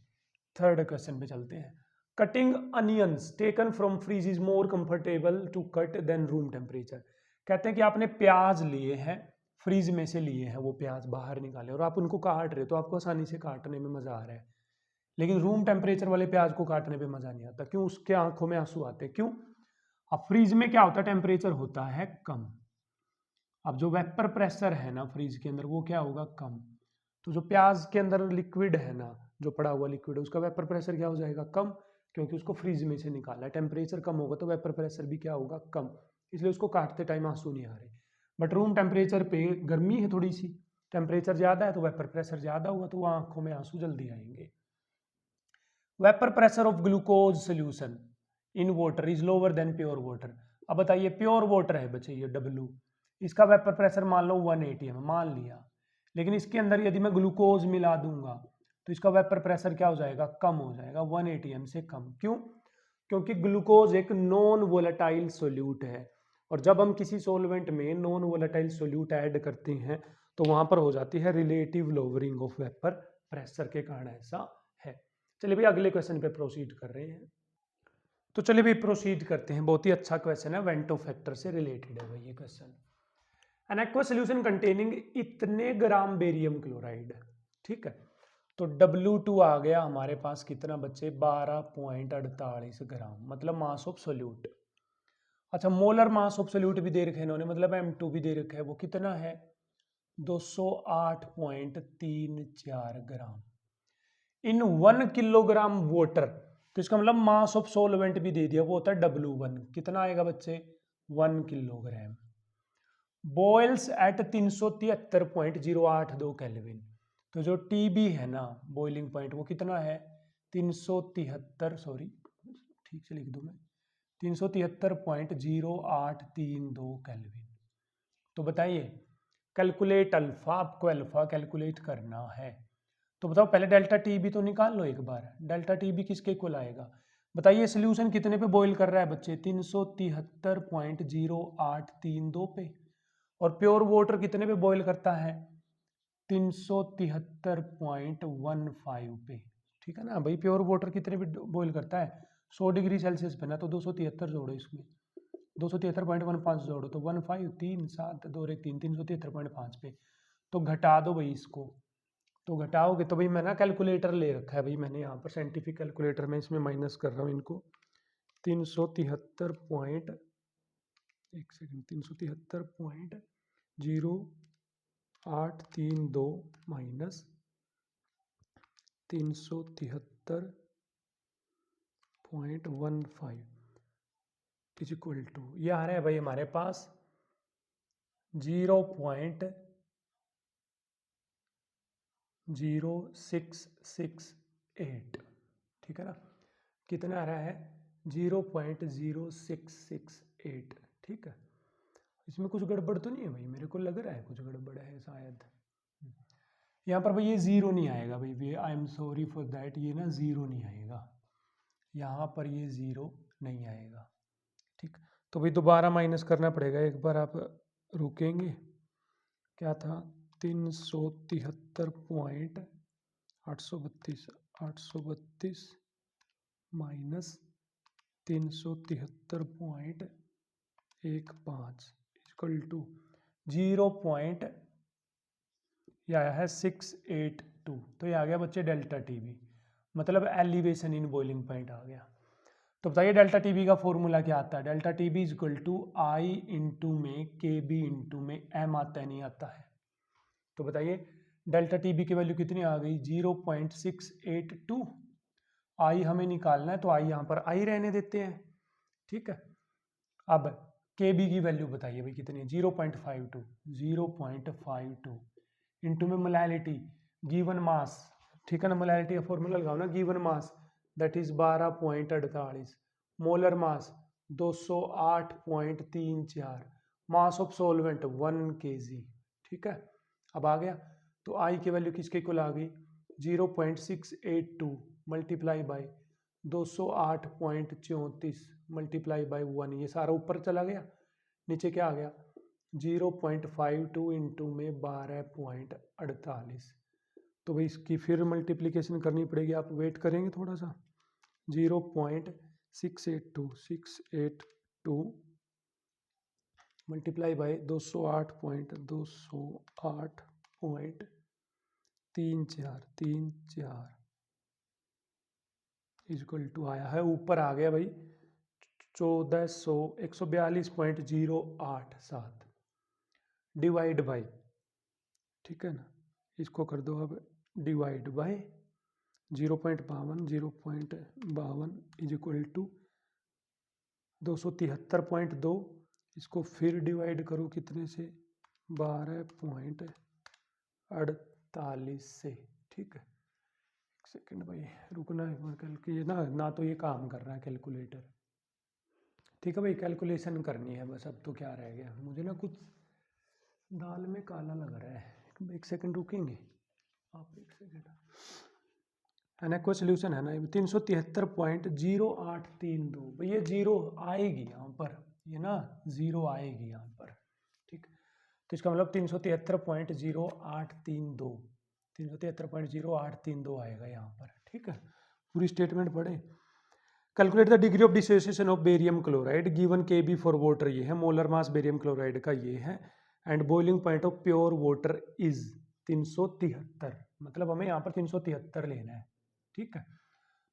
थर्ड क्वेश्चन पे चलते हैं। Cutting onions taken from fridge is more comfortable to cut than room temperature. कहते हैं कि आपने प्याज लिए हैं, फ्रीज में से लिए हैं, वो प्याज बाहर निकाले और आप उनको काट रहे हो तो आपको आसानी से काटने में मजा आ रहा है, लेकिन रूम टेम्परेचर वाले प्याज को काटने पे मजा नहीं आता। क्यों? उसके आंखों में आंसू आते हैं। क्यों? अब फ्रीज में क्या होता है, टेम्परेचर होता है कम। अब जो वेपर प्रेशर है ना फ्रीज के अंदर वो क्या होगा, कम। तो जो प्याज के अंदर लिक्विड है ना, जो पड़ा हुआ लिक्विड है, उसका वेपर प्रेशर क्या हो जाएगा, कम, क्योंकि उसको फ्रीज में से निकाला है। टेम्परेचर कम होगा तो वेपर प्रेशर भी क्या होगा, कम। इसलिए उसको काटते टाइम आंसू नहीं आ रहे। बट रूम टेम्परेचर पे गर्मी है थोड़ी सी, टेम्परेचर ज़्यादा है तो वेपर प्रेशर ज़्यादा होगा, तो वहाँ आंखों में आंसू जल्दी आएंगे। Vapour pressure of glucose solution in water is lower than pure water. अब बताइए, प्योर वाटर है बच्चे ये W, इसका वेपर प्रेशर मान लो 180 है, मान लिया। लेकिन इसके अंदर यदि मैं ग्लूकोज मिला दूंगा तो इसका वेपर प्रेशर क्या हो जाएगा, कम हो जाएगा, 180 m से कम। क्यों? क्योंकि ग्लूकोज एक नॉन वोलेटाइल सोल्यूट है, और जब हम किसी सॉल्वेंट में नॉन वोलेटाइल सोल्यूट ऐड करते हैं तो वहां पर हो जाती है relative lowering of vapour pressure के कारण ऐसा है। चलिए भाई अगले क्वेश्चन पे प्रोसीड कर रहे हैं। तो चलिए भाई प्रोसीड करते हैं, बहुत ही अच्छा क्वेश्चन है, वेंटो फैक्टर से रिलेटेड है भाई ये question. N aqua solution containing इतने ग्राम बेरियम क्लोराइड, ठीक है। तो W2 आ गया हमारे पास कितना बच्चे, 12.48 ग्राम, मतलब मास ऑफ सोल्यूट। अच्छा, मोलर मास ऑफ सोल्यूट भी दे रखे इन्होंने, मतलब M2 भी दे रखा है, वो कितना है, 208.34 ग्राम इन 1 किलोग्राम वाटर। तो इसका मतलब मास ऑफ सोलवेंट भी दे दिया, वो होता है W1, कितना आएगा बच्चे, 1 किलोग्राम। Boils eight 373.082 kelvin. तो जो TB है ना, बॉइलिंग पॉइंट, वो कितना है, 373, सॉरी ठीक से लिख दूं मैं, 373.0832 केल्विन। तो बताइए, कैलकुलेट अल्फा, आपको अल्फा कैलकुलेट करना है। तो बताओ पहले डेल्टा TB तो निकाल लो एक बार, डेल्टा TB किसके इक्वल आएगा, बताइए। सोल्यूशन कितने पे बॉईल कर रहा है बच्चे, 373.0832 पे। और प्योर वाटर कितने पे बॉईल करता है, 373.15 पे, ठीक है ना भाई। प्योर वाटर कितने पे बॉईल करता है, 100 डिग्री सेल्सियस पे ना, तो 273 जोड़ो इसमें, 273.15 जोड़ो तो 15, 3 7 2 1 3, 373.5 पे। तो घटा दो भाई इसको, तो घटाओगे तो भाई मैं ना कैलकुलेटर ले रखा है भाई मैंने यहाँ पर, साइंटिफिक कैलकुलेटर में, इसमें माइनस कर रहा हूँ इनको। 373 पॉइंट, एक second, 373.0832 minus 373.15 is equal to, ये आ रहा है भाई हमारे पास 0.0668, ठीक है ना। कितना आ रहा है, 0.0668, ठीक है। इसमें कुछ गड़बड़ तो नहीं है भाई, मेरे को लग रहा है कुछ गड़बड़ है शायद। यहाँ पर भाई ये ज़ीरो नहीं आएगा भाई, way I am sorry for that, ये ना ज़ीरो नहीं आएगा, यहाँ पर ये ज़ीरो नहीं आएगा, ठीक। तो भाई दोबारा माइनस करना पड़ेगा, एक बार आप रुकेंगे। क्या था, 373.832 माइनस 373.15 इक्वल टू 0. ये आया है 682। तो ये आ गया बच्चे डेल्टा TB, मतलब एलिवेशन इन बॉइलिंग पॉइंट आ गया। तो बताइए डेल्टा TB का फॉर्मूला क्या आता है, delta TB is equal to I into में KB इंटू में M आता है, नहीं आता है। तो बताइए डेल्टा TB की वैल्यू कितनी आ गई, 0.682। I हमें निकालना है तो I यहाँ पर I रहने देते हैं, ठीक है। अब KB की वैल्यू बताइए भाई कितनी है, 0.52, 0.52 इंटू में मोलैलिटी, गिवन मास, ठीक है ना, मोलैलिटी का फॉर्मूला लगाओ ना, given mass that is 12.48, molar mass 208.34, mass of solvent 1 kg, ठीक है। अब आ गया, तो आई की वैल्यू किसके इक्वल आ गई, 0.682 मल्टीप्लाई बाई 208.34 मल्टीप्लाई बाई 1, ये सारा ऊपर चला गया, नीचे क्या आ गया, 0.52 इंटू में 12.48। तो भाई इसकी फिर मल्टीप्लिकेशन करनी पड़ेगी, आप वेट करेंगे थोड़ा सा। 0.682 मल्टीप्लाई बाई 208.34 इक्वल टू आया है, ऊपर आ गया भाई 14142.087 डिवाइड बाई, ठीक है ना, इसको कर दो अब divide by 0.52 is equal to 273.2, इसको फिर डिवाइड करो कितने से, 12.48 से, ठीक है। एक सेकंड भाई रुकना है, ये ना तो ये काम कर रहा है कैलकुलेटर, ठीक है भाई, कैलकुलेशन करनी है बस। अब तो क्या रह गया, मुझे ना कुछ दाल में काला लग रहा है, एक सेकंड रुकेंगे आप, एक सेकंड है ना। कोई सोल्यूशन है ना, 373.0832 भाई, ये जीरो आएगी यहाँ पर, ये ना जीरो आएगी यहाँ पर, ठीक। तो इसका मतलब 373.0832 373.0832 आएगा यहाँ पर, ठीक है। पूरी स्टेटमेंट पढ़े। Calculate the degree of dissociation of barium chloride given Kb for water, ये है मोलर मास बेरियम क्लोराइड का ये है, and boiling point of pure water is 373, मतलब हमें यहाँ पर 373 लेना है, ठीक है।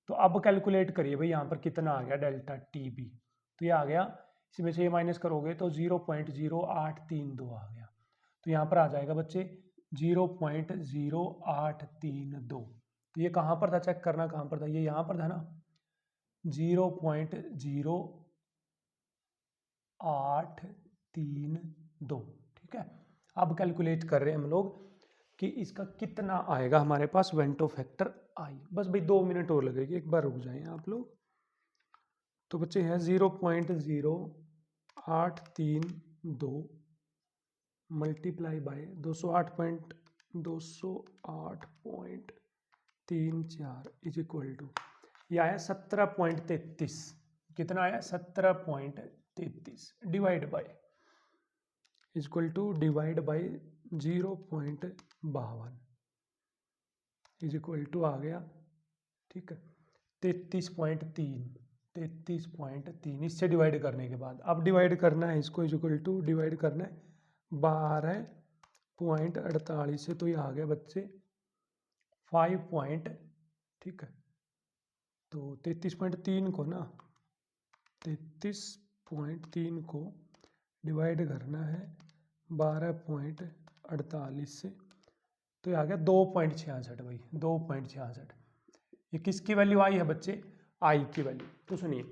तो अब कैलकुलेट करिए भाई, यहाँ पर कितना आ गया डेल्टा TB, तो ये आ गया, इसमें से ये माइनस करोगे तो 0.0832 आ गया, तो यहाँ पर आ जाएगा बच्चे 0.0832। तो ये कहाँ पर था, चेक करना कहाँ पर था, ये यहाँ पर था ना, 0.0832, ठीक है। अब कैलकुलेट कर रहे हैं हम लोग कि इसका कितना आएगा हमारे पास वेंटो फैक्टर आई। बस भाई 2 मिनट और लगेगी, एक बार रुक जाएं आप लोग। तो बच्चे हैं 0.0832 multiply by 208.34 is equal to, ये आया 17.33, कितना आया 17.33 divide by is equal to divide by 0.52 is equal to आ गया, ठीक है 33.3 इससे डिवाइड करने के बाद अब डिवाइड करना है इसको, इज इक्वल टू डिवाइड करना है 12.48 से, तो ये आ गया बच्चे 5 ठीक है। तो 33.3 को ना 33.3 को डिवाइड करना है 12.48 से, तो ये आ गया 2.66 भाई, 2.66। ये किसकी वैल्यू आई है बच्चे, आई की वैल्यू। तो सुनिए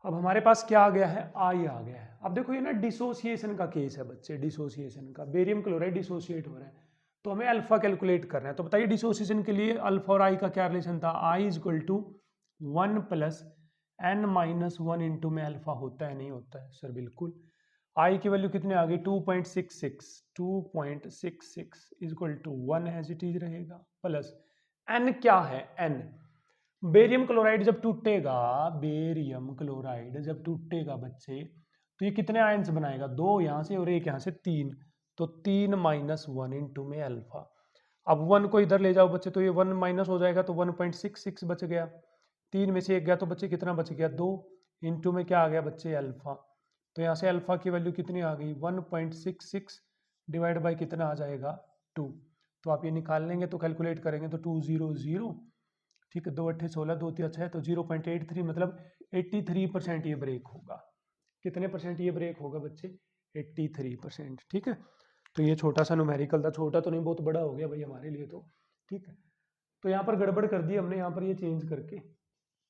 अब हमारे पास क्या आ गया है, आई आ गया है। अब देखो ये ना डिसोसिएशन का केस है बच्चे, डिसोसिएशन का, बेरियम क्लोराइड डिसोसिएट हो रहा है, तो हमें अल्फा कैलकुलेट करना है। तो बताइए डिसोसिएशन के लिए अल्फा और आई का क्या रिलेशन था, I is equal to 1 + n-1 into में अल्फा होता है नहीं होता है सर, बिल्कुल। आई की वैल्यू कितने आ गई 2.66 is equal to 1 as it is रहेगा, प्लस n क्या है, n बेरियम क्लोराइड जब टूटेगा, बेरियम क्लोराइड जब टूटेगा बच्चे, तो ये कितने आयंस बनाएगा, 2 यहाँ से और 1 यहाँ से, 3, तो 3 - 1 इंटू में अल्फा। अब 1 को इधर ले जाओ बच्चे, तो ये 1 माइनस हो जाएगा, तो 1.66 बच गया, 3 में से 1 गया तो बच्चे कितना बच गया, 2 इंटू में क्या आ गया बच्चे अल्फा। तो यहाँ से अल्फा की वैल्यू कितनी आ गई 1.66 डिवाइड बाई कितना आ जाएगा 2। तो आप ये निकाल लेंगे तो कैलकुलेट करेंगे तो 200, ठीक है, 2 8 16, 2 3 6, तो 0.83 मतलब 83% ये ब्रेक होगा। कितने परसेंट ये ब्रेक होगा बच्चे, 83%, ठीक है। तो ये छोटा सा न्यूमेरिकल था, छोटा तो नहीं बहुत बड़ा हो गया भाई हमारे लिए तो, ठीक है। तो यहाँ पर गड़बड़ कर दी हमने, यहाँ पर ये चेंज करके।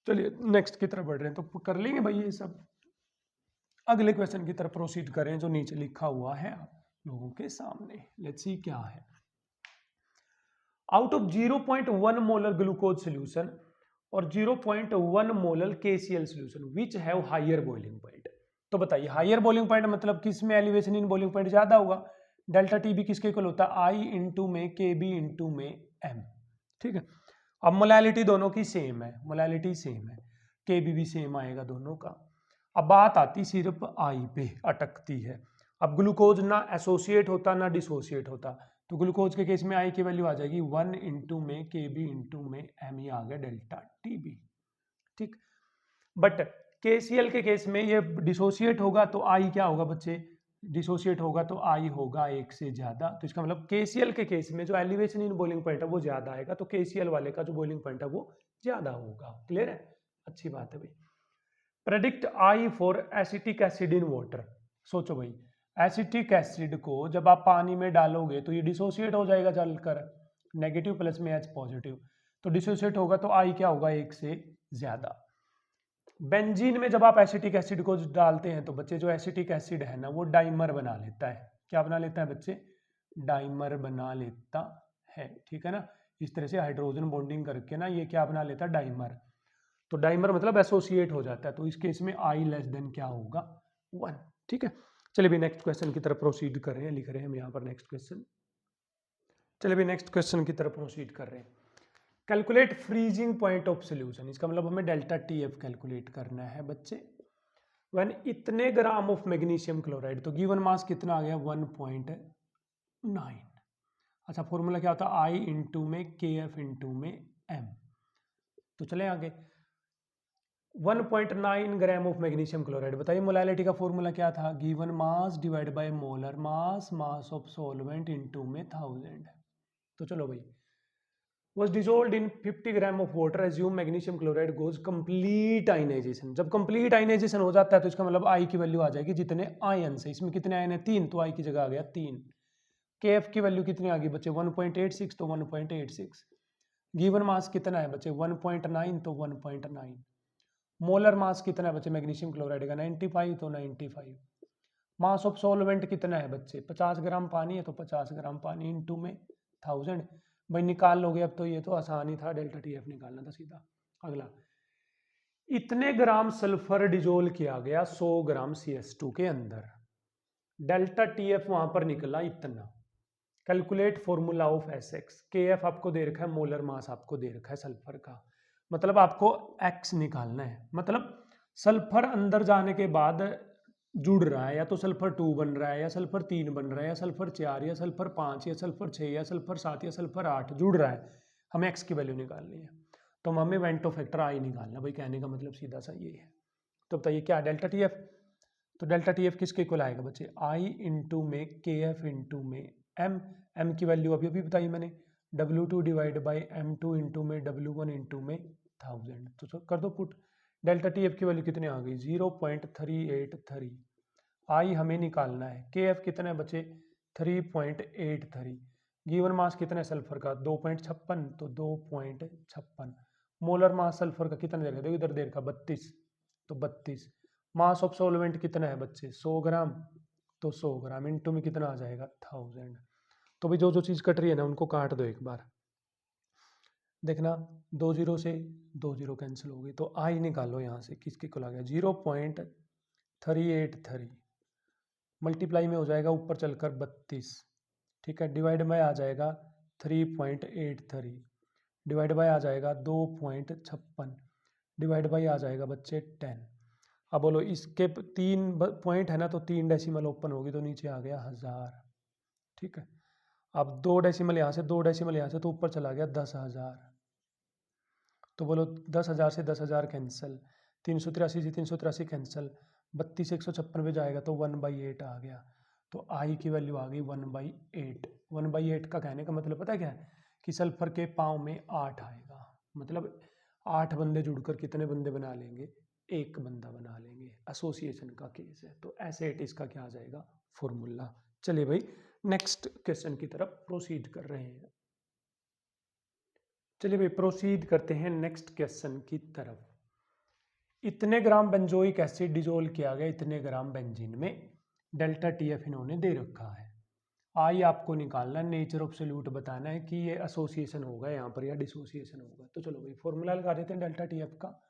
चलिए नेक्स्ट की तरफ बढ़ रहे हैं, तो कर लेंगे भाई ये सब। अगले क्वेश्चन की तरफ प्रोसीड करें जो नीचे लिखा हुआ है आप लोगों के सामने। लेट्स सी क्या है। Out of 0.1 molar glucose solution और 0.1 molar KCl solution which have higher boiling point. तो बताइए हायर बॉइलिंग पॉइंट मतलब किस में एलिवेशन इन बॉइलिंग पॉइंट ज्यादा होगा, डेल्टा TB किसके इक्वल होता है, I इंटू में KB इंटू में M, ठीक है। अब मोलैलिटी दोनों की सेम है, मोलैलिटी सेम है, KB भी सेम आएगा दोनों का। अब बात आती सिर्फ I पे अटकती है। अब ग्लूकोज ना एसोसिएट होता ना डिसोसिएट होता, तो ग्लूकोज के केस में आई की वैल्यू आ जाएगी 1 इंटू में KB इंटू में M, ही आ गया डेल्टा TB, ठीक। बट KCl के केस में ये डिसोसिएट होगा तो आई क्या होगा बच्चे, डिसोसिएट होगा तो आई होगा 1 से ज्यादा। तो इसका मतलब KCl के केस में जो एलिवेशन इन बॉइलिंग पॉइंट है वो ज्यादा आएगा, तो KCl वाले का जो बॉइलिंग पॉइंट है वो ज्यादा होगा। क्लियर है, अच्छी बात है भाई। Predict I for acetic acid in water. सोचो भाई, एसिटिक एसिड को जब आप पानी में डालोगे तो ये डिसोसिएट हो जाएगा जलकर, नेगेटिव प्लस में एच पॉजिटिव, तो डिसोसिएट होगा तो आई क्या होगा, एक से ज्यादा। बेंजीन में जब आप एसिटिक एसिड को डालते हैं तो बच्चे जो एसिटिक एसिड है ना वो डाइमर बना लेता है। क्या बना लेता है बच्चे, डाइमर बना लेता है, ठीक है ना। इस तरह से हाइड्रोजन बॉन्डिंग करके ना ये क्या बना लेता है, डाइमर। तो डाइमर मतलब एसोसिएट हो जाता है, तो इस केस में आई लेस देन क्या होगा, 1, ठीक है। चलिए भी नेक्स्ट क्वेश्चन की तरफ प्रोसीड कर रहे हैं, लिख रहे हैं हम यहाँ पर नेक्स्ट क्वेश्चन। चलिए भी नेक्स्ट क्वेश्चन की तरफ प्रोसीड कर रहे हैं। Calculate freezing point of solution, इसका मतलब हमें डेल्टा टी एफ कैलकुलेट करना है बच्चे। व्हेन इतने ग्राम ऑफ मैग्नीशियम क्लोराइड, तो गिवन मास कितना आ गया 1.9। अच्छा फॉर्मूला क्या होता है, आई इंटू में के एफ इंटू में एम। तो चले आगे, 1.9 ग्राम ऑफ मैग्नीशियम क्लोराइड, बताइए मोलैलिटी का फॉर्मूला क्या था, given mass divide by molar mass, mass of solvent into में 1000। तो चलो भाई, was dissolved in 50 gram of water, assume magnesium chloride goes complete ionization. जब कंप्लीट आयनाइजेशन हो जाता है तो इसका मतलब आई की वैल्यू आ जाएगी जितने आयन से, इसमें कितने आयन है 3, तो आई की जगह आ गया 3। के एफ की वैल्यू कितनी आ गई बच्चे 1.86, तो 1.86। गिवन मास कितना है बच्चे 1.9, तो 1.9। मोलर मास कितना है बच्चे मैग्नीशियम क्लोराइड का 95, तो 95। मास ऑफ सॉल्वेंट कितना है बच्चे 50 ग्राम पानी है, तो 50 ग्राम पानी इनटू में 1000। भाई निकाल लोगे अब तो, ये तो आसान ही था, डेल्टा टी एफ निकालना था सीधा। अगला, इतने ग्राम सल्फर डिजोल्व किया गया 100 ग्राम CS2 के अंदर, डेल्टा टी एफ वहां पर निकला इतना। Calculate formula of S x. के एफ आपको दे रखा है, मोलर मास आपको दे रखा है सल्फर का, मतलब आपको एक्स निकालना है। मतलब सल्फर अंदर जाने के बाद जुड़ रहा है, या तो सल्फर 2 बन रहा है, या सल्फर 3 बन रहा है, या सल्फर 4, या सल्फर 5, या सल्फर 6, या सल्फर 7, या सल्फर 8 जुड़ रहा है। हमें एक्स की वैल्यू निकालनी है, तो हमें वेंटो फैक्टर आई निकालना। भाई कहने का मतलब सीधा सा ये है। तो बताइए क्या डेल्टा टी एफ, तो डेल्टा टी एफ किसके इक्वल आएगा बच्चे, आई इंटू में के एफ इंटू में एम। एम की वैल्यू अभी अभी बताई मैंने, W2 divide by M2 into में W1 इंटू में 1000। तो कर दो पुट, डेल्टा टी एफ की वैल्यू कितने आ गई 0.383। आई हमें निकालना है, के एफ कितना है बच्चे 3.83। गिवन मास कितना है सल्फर का 2.56, तो 2.56। मोलर मास सल्फर का कितना देगा, देखो इधर दे रखा 32, तो 32। मास ऑफ सॉल्वेंट कितना है बच्चे 100 ग्राम, तो 100 ग्राम इनटू में कितना आ जाएगा 1000। तो भी जो जो चीज कट रही है ना उनको काट दो एक बार, देखना 2 0 से 2 0 कैंसिल हो गई, तो आई निकालो यहाँ से किसके को आ गया 0.383, मल्टीप्लाई में हो जाएगा ऊपर चलकर 32, ठीक है। डिवाइड में आ जाएगा 3.83, डिवाइड बाय आ जाएगा 2.56, डिवाइड बाय आ जाएगा बच्चे 10। अब बोलो इसके 3 पॉइंट है ना, तो 3 डेसिमल ओपन होगी, तो नीचे आ गया 1000, ठीक है। अब 2 डेसिमल यहाँ से, 2 डेसिमल यहाँ से, तो ऊपर चला गया 10,000। तो बोलो 10,000 से 10,000 कैंसिल, 383 से 383 कैंसिल, 32 156 पे जाएगा तो 1/8 आ गया। तो आई की वैल्यू आ गई 1/8। 1/8 का कहने का मतलब पता है क्या है, कि सल्फर के पाँव में 8 आएगा, मतलब 8 बंदे जुड़कर कितने बंदे बना लेंगे, एक बंदा बना लेंगे। एसोसिएशन का केस है, तो ऐसे इट इसका क्या आ जाएगा फॉर्मूला। चलिए भाई नेक्स्ट क्वेश्चन की तरफ प्रोसीड कर रहे हैं। चलिए भाई प्रोसीड करते हैं नेक्स्ट क्वेश्चन की तरफ। इतने ग्राम बेंजोइक एसिड डिजोल्व किया गया इतने ग्राम बेंजीन में, डेल्टा टी एफ इन्होंने दे रखा है। आई आपको निकालना है, नेचर ऑफ सोल्यूट बताना है कि ये एसोसिएशन होगा यहाँ पर या डिसोसिएशन होगा। तो चलो भाई फॉर्मूला लगा देते हैं डेल्टा टी एफ का।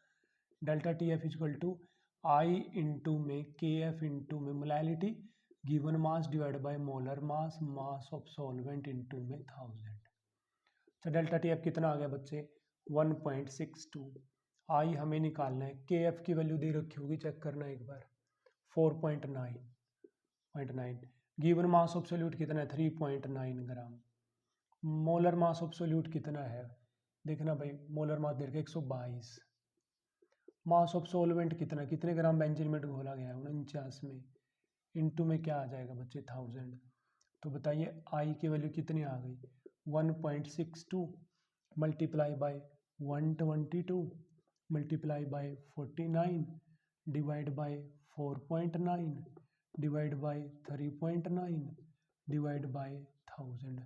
Delta T F is equal to I into में के एफ इंटू में molality, given mass divide by molar mass, mass of solvent into में 1000। तो डेल्टा टी एफ कितना आ गया बच्चे 1.62। आई हमें निकालना है, के एफ की वैल्यू दे रखी होगी, चेक करना एक बार 4.9। गिवन मास ऑफ सोल्यूट कितना है 3.9 ग्राम। मोलर मास ऑफ सोल्यूट कितना है देखना भाई, मोलर मास दे रखा 122। मास ऑफ सोलवेंट कितना, कितने ग्राम बेंजीन में घोला गया है 49 में, इनटू में क्या आ जाएगा बच्चे 1000। तो बताइए आई की वैल्यू कितनी आ गई 1.62 multiply by 122 multiply by 49 divide by 4.9 divide by 3.9 divide by 1000।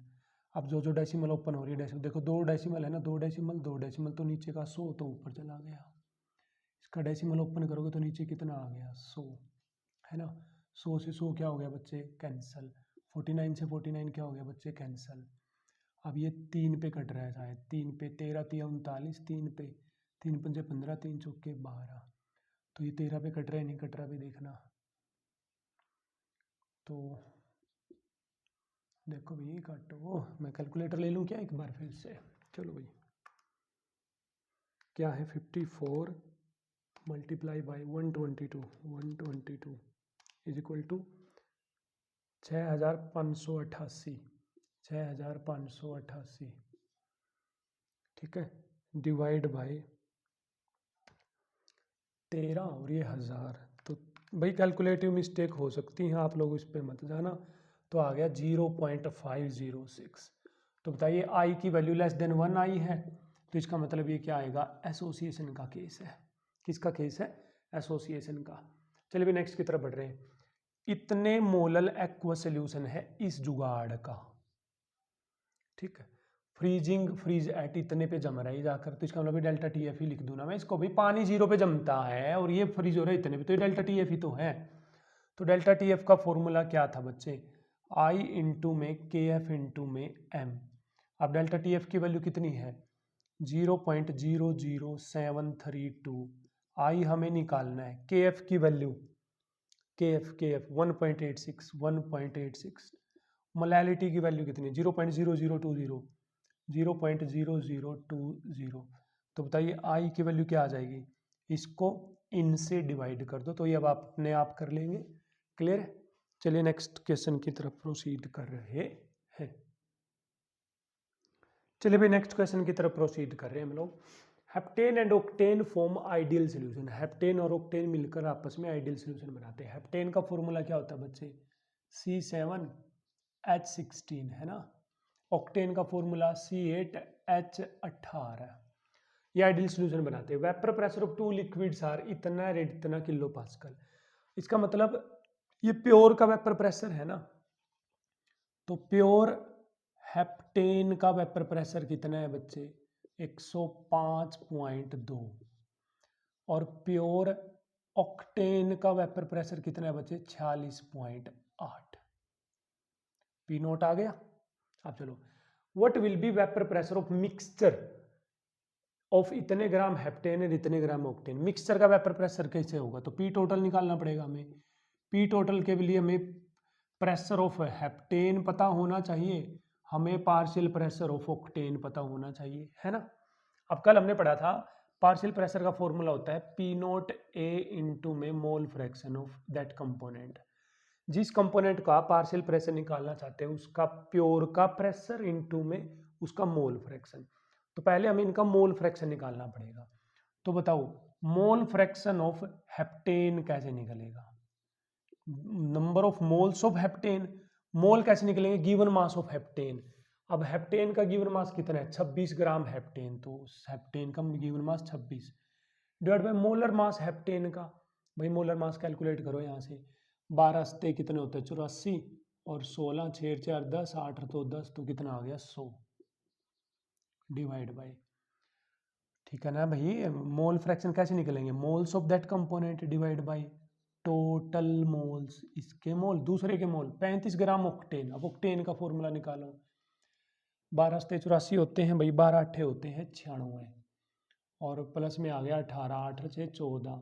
अब जो जो डेसिमल ओपन हो रही है डेसिमल, देखो दो डेसिमल है ना, दो डेसिमल तो नीचे का 100 तो ऊपर चला गया। इसका डेसिमल ओपन करोगे तो नीचे कितना आ गया 100, है ना। 100 से 100 क्या हो गया बच्चे कैंसल। 49 से 49 क्या हो गया बच्चे कैंसल। अब ये 3 पे कट रहा है शायद, 3 पे 13 3 39, 3 पे 3 पंजे 15, 3 चौके 12, तो ये 13 पे कट रहा है नहीं कट रहा भी देखना। तो देखो भाई काटो, मैं कैलकुलेटर ले लूँ क्या एक बार फिर से। चलो भाई क्या है 54 multiply by 122 is equal to 6588, 6588, ठीक है, डिवाइड बाई 13 और ये 1000। तो भाई कैलकुलेटिव मिस्टेक हो सकती हैं, आप लोग इस पे मत जाना। तो आ गया 0.506। तो बताइए आई की वैल्यू लेस देन 1 आई है, तो इसका मतलब ये क्या आएगा, एसोसिएशन का केस है। किसका केस है, एसोसिएशन का। चलिए भी नेक्स्ट की तरफ बढ़ रहे हैं। इतने मोलल एक्वा सोल्यूशन है इस जुगाड़ का, ठीक है, फ्रीज एट इतने पे जम रहा है जाकर, तो इसका मतलब डेल्टा टी एफ ही लिख दूं ना मैं इसको, भी पानी 0 पे जमता है और ये फ्रीज हो रहा है इतने पे, तो ये डेल्टा टी एफ ही तो है। तो डेल्टा टी एफ का फॉर्मूला क्या था बच्चे, आई इंटू में के एफ इंटू में एम। अब डेल्टा टी एफ की वैल्यू कितनी है 0.00732, आई हमें निकालना है, के एफ की वैल्यू के एफ 1.86, मोलैलिटी की वैल्यू कितनी है 0.0020, 0.0020। तो बताइए आई की वैल्यू क्या आ जाएगी, इसको इन से डिवाइड कर दो, तो ये अब आप अपने आप कर लेंगे। क्लियर है। चलिए नेक्स्ट क्वेश्चन की तरफ प्रोसीड कर रहे हैं। चलिए भाई नेक्स्ट क्वेश्चन की तरफ प्रोसीड कर रहे हैं हम लोग। Heptane and octane form ideal solution. Heptane और ऑक्टेन मिलकर आपस में आइडियल सॉल्यूशन बनाते हैं। हेप्टेन का फॉर्मूला क्या होता है बच्चे, C7H16, है ना। ऑक्टेन का फॉर्मूला C8H18। ये आइडियल सॉल्यूशन बनाते हैं। Vapour pressure of two liquids are इतना रेट इतना किलो पास्कल। इसका मतलब ये प्योर का वेपर प्रेशर है ना, तो प्योर हेप्टेन का वेपर प्रेशर कितना है बच्चे 105.2, और प्योर ऑक्टेन का वेपर प्रेशर कितना है बच्चे 46.8। पी नोट आ गया। अब चलो, what will be vapour pressure of mixture of इतने ग्राम हेप्टेन और इतने ग्राम ऑक्टेन। मिक्सचर का वेपर प्रेशर कैसे होगा, तो पी टोटल निकालना पड़ेगा हमें। पी टोटल के लिए हमें प्रेशर ऑफ हेप्टेन पता होना चाहिए, हमें पार्शियल प्रेशर ऑफ ऑक्टेन पता होना चाहिए, है ना। अब कल हमने पढ़ा था पार्शियल प्रेशर का फॉर्मूला होता है पी नोट ए इंटू में mole fraction of that component. जिस कंपोनेंट का पार्शियल प्रेशर निकालना चाहते हैं उसका प्योर का प्रेशर इंटू में उसका मोल फ्रैक्शन। तो पहले हमें इनका मोल फ्रैक्शन निकालना पड़ेगा। तो बताओ मोल फ्रैक्शन ऑफ हेप्टेन कैसे निकलेगा, number of moles of heptane. Mole कैसे निकलेंगे, गिवन मास ऑफ हेप्टेन। अब हेप्टेन का गिवन मास कितना है 26 ग्राम हेप्टेन, तो हेप्टेन का given mass 26 divide by molar mass heptane का। भाई मोलर मास कैलकुलेट करो यहाँ से, 12 सते कितने होते हैं 84, और 16 6 4 10 8 तो 10, तो कितना आ गया 100 डिवाइड बाय, ठीक है ना भाई। मोल फ्रैक्शन कैसे निकलेंगे, moles of that component divide by total moles, इसके मोल दूसरे के मोल। 35 ग्राम ऑक्टेन, अब ऑक्टेन का फॉर्मूला निकालो, 12 सते 84 होते हैं भाई, 12 अट्ठे होते हैं 96, और प्लस में आ गया 18, 8 से 14,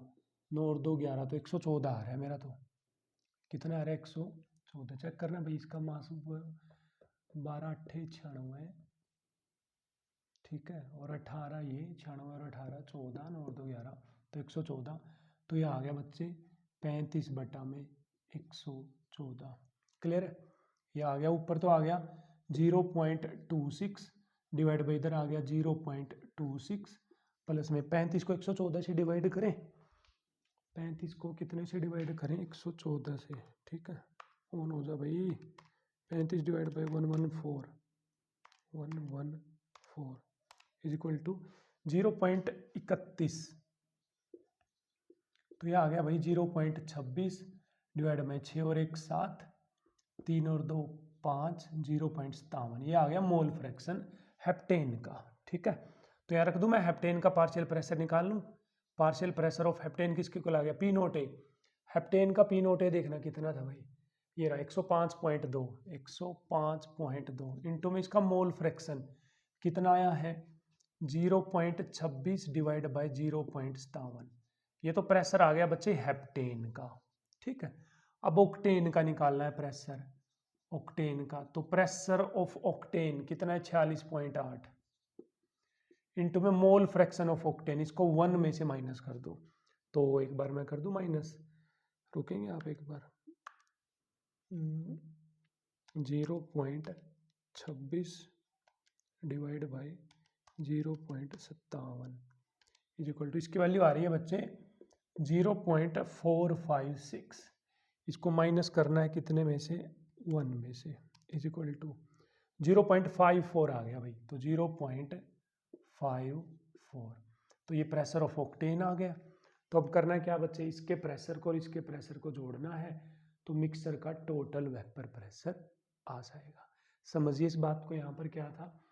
9 और 2 11, तो 114 आ रहा है मेरा। तो कितना आ रहा है 114, चेक करना भाई इसका मास 12 अट्ठे 96, ठीक है, और 18 ये 96 और 18 14, 9 और 2 11, तो 114। तो ये आ गया बच्चे 35 बटा में 114। क्लियर है। ये आ गया ऊपर, तो आ गया 0.26 डिवाइड बाई इधर आ गया 0.26, प्लस में 35 को 114 से डिवाइड करें, 35 को कितने से डिवाइड करें 114 से, ठीक है, ऑन हो जा भाई। 35 divide by 114 is equal to 0.31, तो ये आ गया भाई 0.26 डिवाइड में 6 और 1 7, 3 और 2 5, 0.57, ये आ गया मोल फ्रैक्शन हेप्टेन का। ठीक है, तो यहाँ रख दूं मैं, हेप्टेन का पार्शियल प्रेशर निकाल लूँ। पार्शियल प्रेशर ऑफ हेप्टेन किसके को आ गया, पी नोट ए। हेप्टेन का पी नोट ए देखना कितना था भाई, ये रहा 105.2, 105.2 इंटू में इसका मोल फ्रैक्शन कितना आया है 0.26 डिवाइड बाय 0.57, ये तो प्रेशर आ गया बच्चे हेप्टेन का। ठीक है, अब ऑक्टेन का निकालना है प्रेशर, ऑक्टेन का, तो प्रेशर ऑफ ऑक्टेन कितना है 46.8 इंटू में मोल फ्रैक्शन ऑफ ऑक्टेन, इसको 1 में से माइनस कर दो। तो एक बार मैं कर दूं माइनस, रुकेंगे आप एक बार, 0.26 divide by 0.57 is equal to, इसकी वैल्यू आ रही है बच्चे 0.456, इसको माइनस करना है कितने में से 1 में से, इज इक्वल टू 0.54 आ गया भाई, तो 0.54, तो ये प्रेशर ऑफ ऑक्टेन आ गया। तो अब करना है क्या बच्चे, इसके प्रेशर को और इसके प्रेशर को जोड़ना है, तो मिक्सर का टोटल वेपर प्रेशर आ जाएगा। समझिए इस बात को, यहाँ पर क्या था,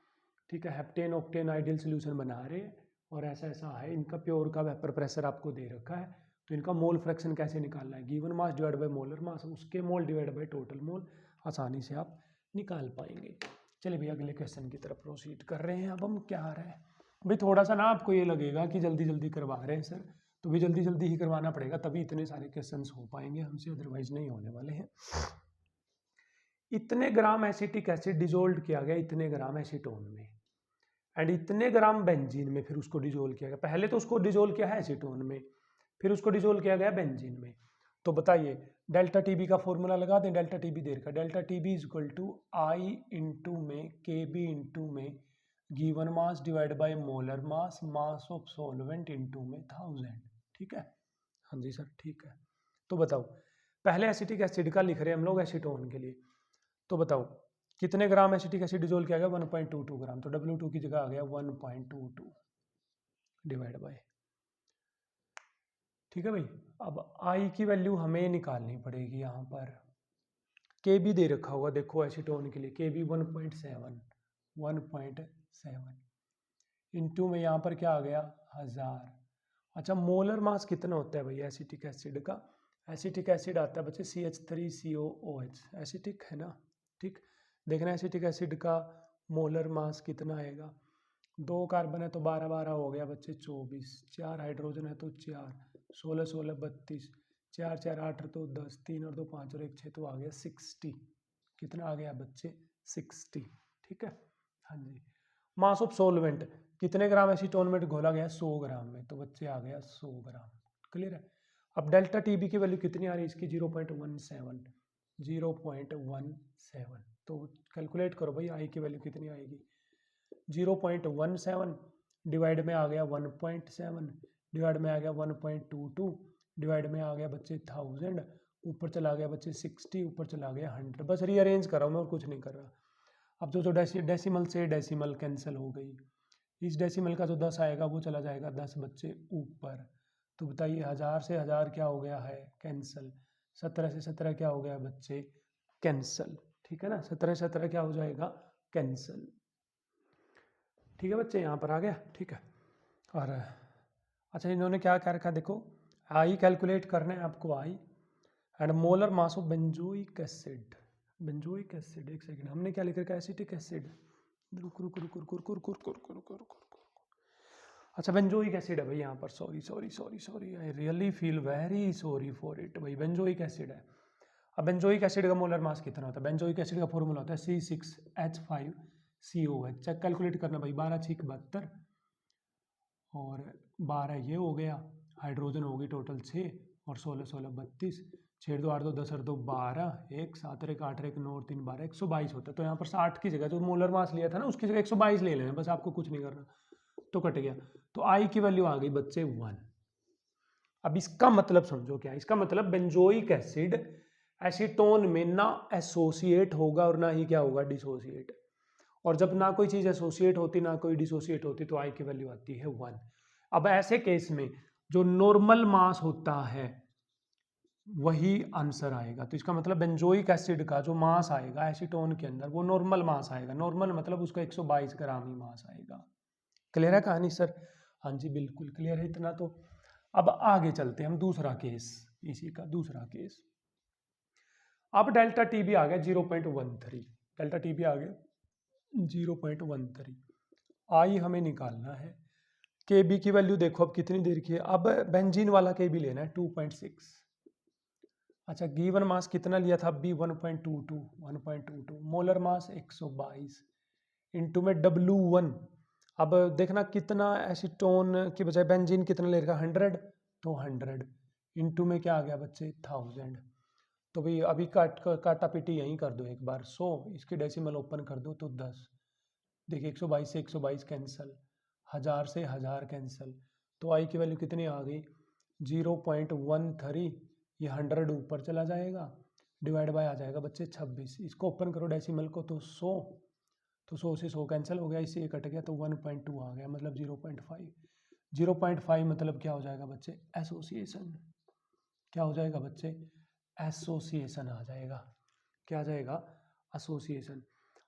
ठीक है, हेप्टेन ऑक्टेन आइडियल सोल्यूशन बना रहे हैं और ऐसा ऐसा है, इनका प्योर का वेपर प्रेशर आपको दे रखा है, तो इनका मोल फ्रैक्शन कैसे निकालना है, given mass divide by molar mass, उसके mole divide by total mole, आसानी से आप निकाल पाएंगे। चलिए भैया अगले क्वेश्चन की तरफ प्रोसीड कर रहे हैं। अब हम क्या आ रहा है भाई, थोड़ा सा ना आपको ये लगेगा कि जल्दी जल्दी करवा रहे हैं सर, तो भी जल्दी जल्दी ही करवाना पड़ेगा, तभी इतने सारे क्वेश्चंस हो पाएंगे हमसे, अदरवाइज नहीं होने वाले हैं। इतने ग्राम एसिटिक एसिड डिजोल्व किया गया इतने ग्राम एसीटोन में, एंड इतने ग्राम बेंजीन में, फिर उसको डिजोल्व किया गया, पहले तो उसको डिजोल्व किया है एसीटोन में, फिर उसको डिजोल्व किया गया बेंजीन में। तो बताइए डेल्टा टीबी का फॉर्मूला लगा दें, डेल्टा टीबी देर का, delta T B is equal to I into में के बी इंटू में given mass divide by molar mass, mass of solvent into में 1000। ठीक है, हाँ जी सर ठीक है। तो बताओ, पहले एसिटिक एसिड का लिख रहे हैं हम लोग एसीटोन के लिए, तो बताओ कितने ग्राम एसिटिक एसिड डिजोल्व किया गया, 1.22 ग्राम, तो W2 की जगह आ गया 1.22 डिवाइड बाय, ठीक है भाई। अब I की वैल्यू हमें निकालनी पड़ेगी, यहाँ पर के बी दे रखा होगा, देखो एसीटोन के लिए के बी 1.7 इंटू में यहाँ पर क्या आ गया 1000। अच्छा, मोलर मास कितना होता है भैया एसिटिक एसिड का, एसिटिक एसिड आता है बच्चे CH3COOH, एसिटिक है ना, ठीक। देखना एसिटिक एसिड का मोलर मास कितना आएगा, 2 कार्बन है तो 12 12 हो गया बच्चे 24, 4 हाइड्रोजन है तो 4, 16 16 32, 4 4 8 तो 10, 3 और 2 5 और 1 6, तो आ गया 60, कितना आ गया बच्चे 60। ठीक है, हाँ जी। मास ऑफ सोलवेंट कितने ग्राम एसीटोन में घोला गया 100 ग्राम में, तो बच्चे आ गया 100 ग्राम, क्लियर है। अब डेल्टा टीबी की वैल्यू कितनी आ रही है इसकी 0.17, तो कैलकुलेट करो भाई आई की वैल्यू कितनी आएगी, 0.17 डिवाइड में आ गया 1.7 डिवाइड में आ गया 1.22 डिवाइड में आ गया बच्चे 1000, ऊपर चला गया बच्चे 60, ऊपर चला गया 100, बस रीअरेंज कर रहा हूँ मैं और कुछ नहीं कर रहा। अब जो डेसिमल से डेसिमल कैंसिल हो गई, इस डेसिमल का जो 10 आएगा वो चला जाएगा 10 बच्चे ऊपर, तो बताइए 1000 से 1000 क्या हो गया है कैंसिल, 17 से 17 क्या हो गया बच्चे कैंसिल, ठीक है ना, 17 से 17 क्या हो जाएगा कैंसिल, ठीक है बच्चे यहाँ पर आ गया, ठीक है। और अच्छा इन्होंने क्या क्या रखा, देखो आई कैलकुलेट करना है आपको, I and molar mass of benzoic acid, benzoic acid, एक सेकंड हमने क्या लिख रखा है एसिटिक एसिड, रुक रुक रुक रुक रुक रुक रुक रुक रुक रुक, अच्छा बेंजोइक एसिड है भाई यहाँ पर, sorry sorry sorry sorry, I really feel very sorry for it, भाई बेंजोइक एसिड है। अब बेंजोइक एसिड का मोलर मास कितना होता है, बेंजोइक एसिड का फॉर्मूला होता है C6H5COH, चेक कैलकुलेट करना भाई, 12 6 72 और 12 ये हो गया, हाइड्रोजन होगी टोटल 6 और 16 16 32, 6 2 8 2 10 और 2 12, 1 7 1 8 1 9 3 12, 122 होता है। तो यहाँ पर 60 की जगह जो मोलर मास लिया था ना उसकी जगह 122 ले लेना, बस आपको कुछ नहीं करना, तो कट गया, तो आई की वैल्यू आ गई बच्चे 1। अब इसका मतलब समझो क्या, इसका मतलब बेंजोइक एसिड एसीटोन में ना एसोसिएट होगा और ना ही क्या होगा डिसोसिएट, और जब ना कोई चीज एसोसिएट होती ना कोई डिसोसिएट होती तो आई की वैल्यू आती है 1। अब ऐसे केस में जो नॉर्मल मास होता है वही आंसर आएगा। तो इसका मतलब बेंजोइक एसिड का जो मास आएगा एसीटोन के अंदर वो नॉर्मल मास आएगा। नॉर्मल मतलब उसका 122 ग्राम ही मास आएगा। क्लियर है कहानी सर? हाँ जी बिल्कुल क्लियर है इतना तो। अब आगे चलते हैं हम दूसरा केस, इसी का दूसरा केस। अब डेल्टा टी भी आ गया 0.13, डेल्टा टी भी आ गया 0.13। आई हमें निकालना है। के बी की वैल्यू देखो अब कितनी देर की है। अब बेंजीन वाला के बी लेना है 2.6। अच्छा गिवन मास कितना लिया था बी 1.22 मोलर मास 122 इंटू में W1। अब देखना कितना एसीटोन की बजाय बेंजीन कितना ले रखा 100, तो 100 इंटू में क्या आ गया बच्चे 1000। तो भाई अभी काटा पीटी यहीं कर दो एक बार। 100 इसकी डेसिमल ओपन कर दो तो 10। देखिए 122 से 122 कैंसिल, 1000 से 1000 कैंसिल, तो आई की वैल्यू कितनी आ गई 0.13। ये 100 ऊपर चला जाएगा, डिवाइड बाय आ जाएगा बच्चे 26। इसको ओपन करो डेसिमल को तो 100, तो 100 से 100 कैंसिल हो गया, इससे ये कट गया तो 1.2 आ गया, मतलब 0.5। 0.5 मतलब क्या हो जाएगा बच्चे एसोसिएशन। क्या हो जाएगा बच्चे एसोसिएशन आ जाएगा। क्या आ जाएगा एसोसिएशन।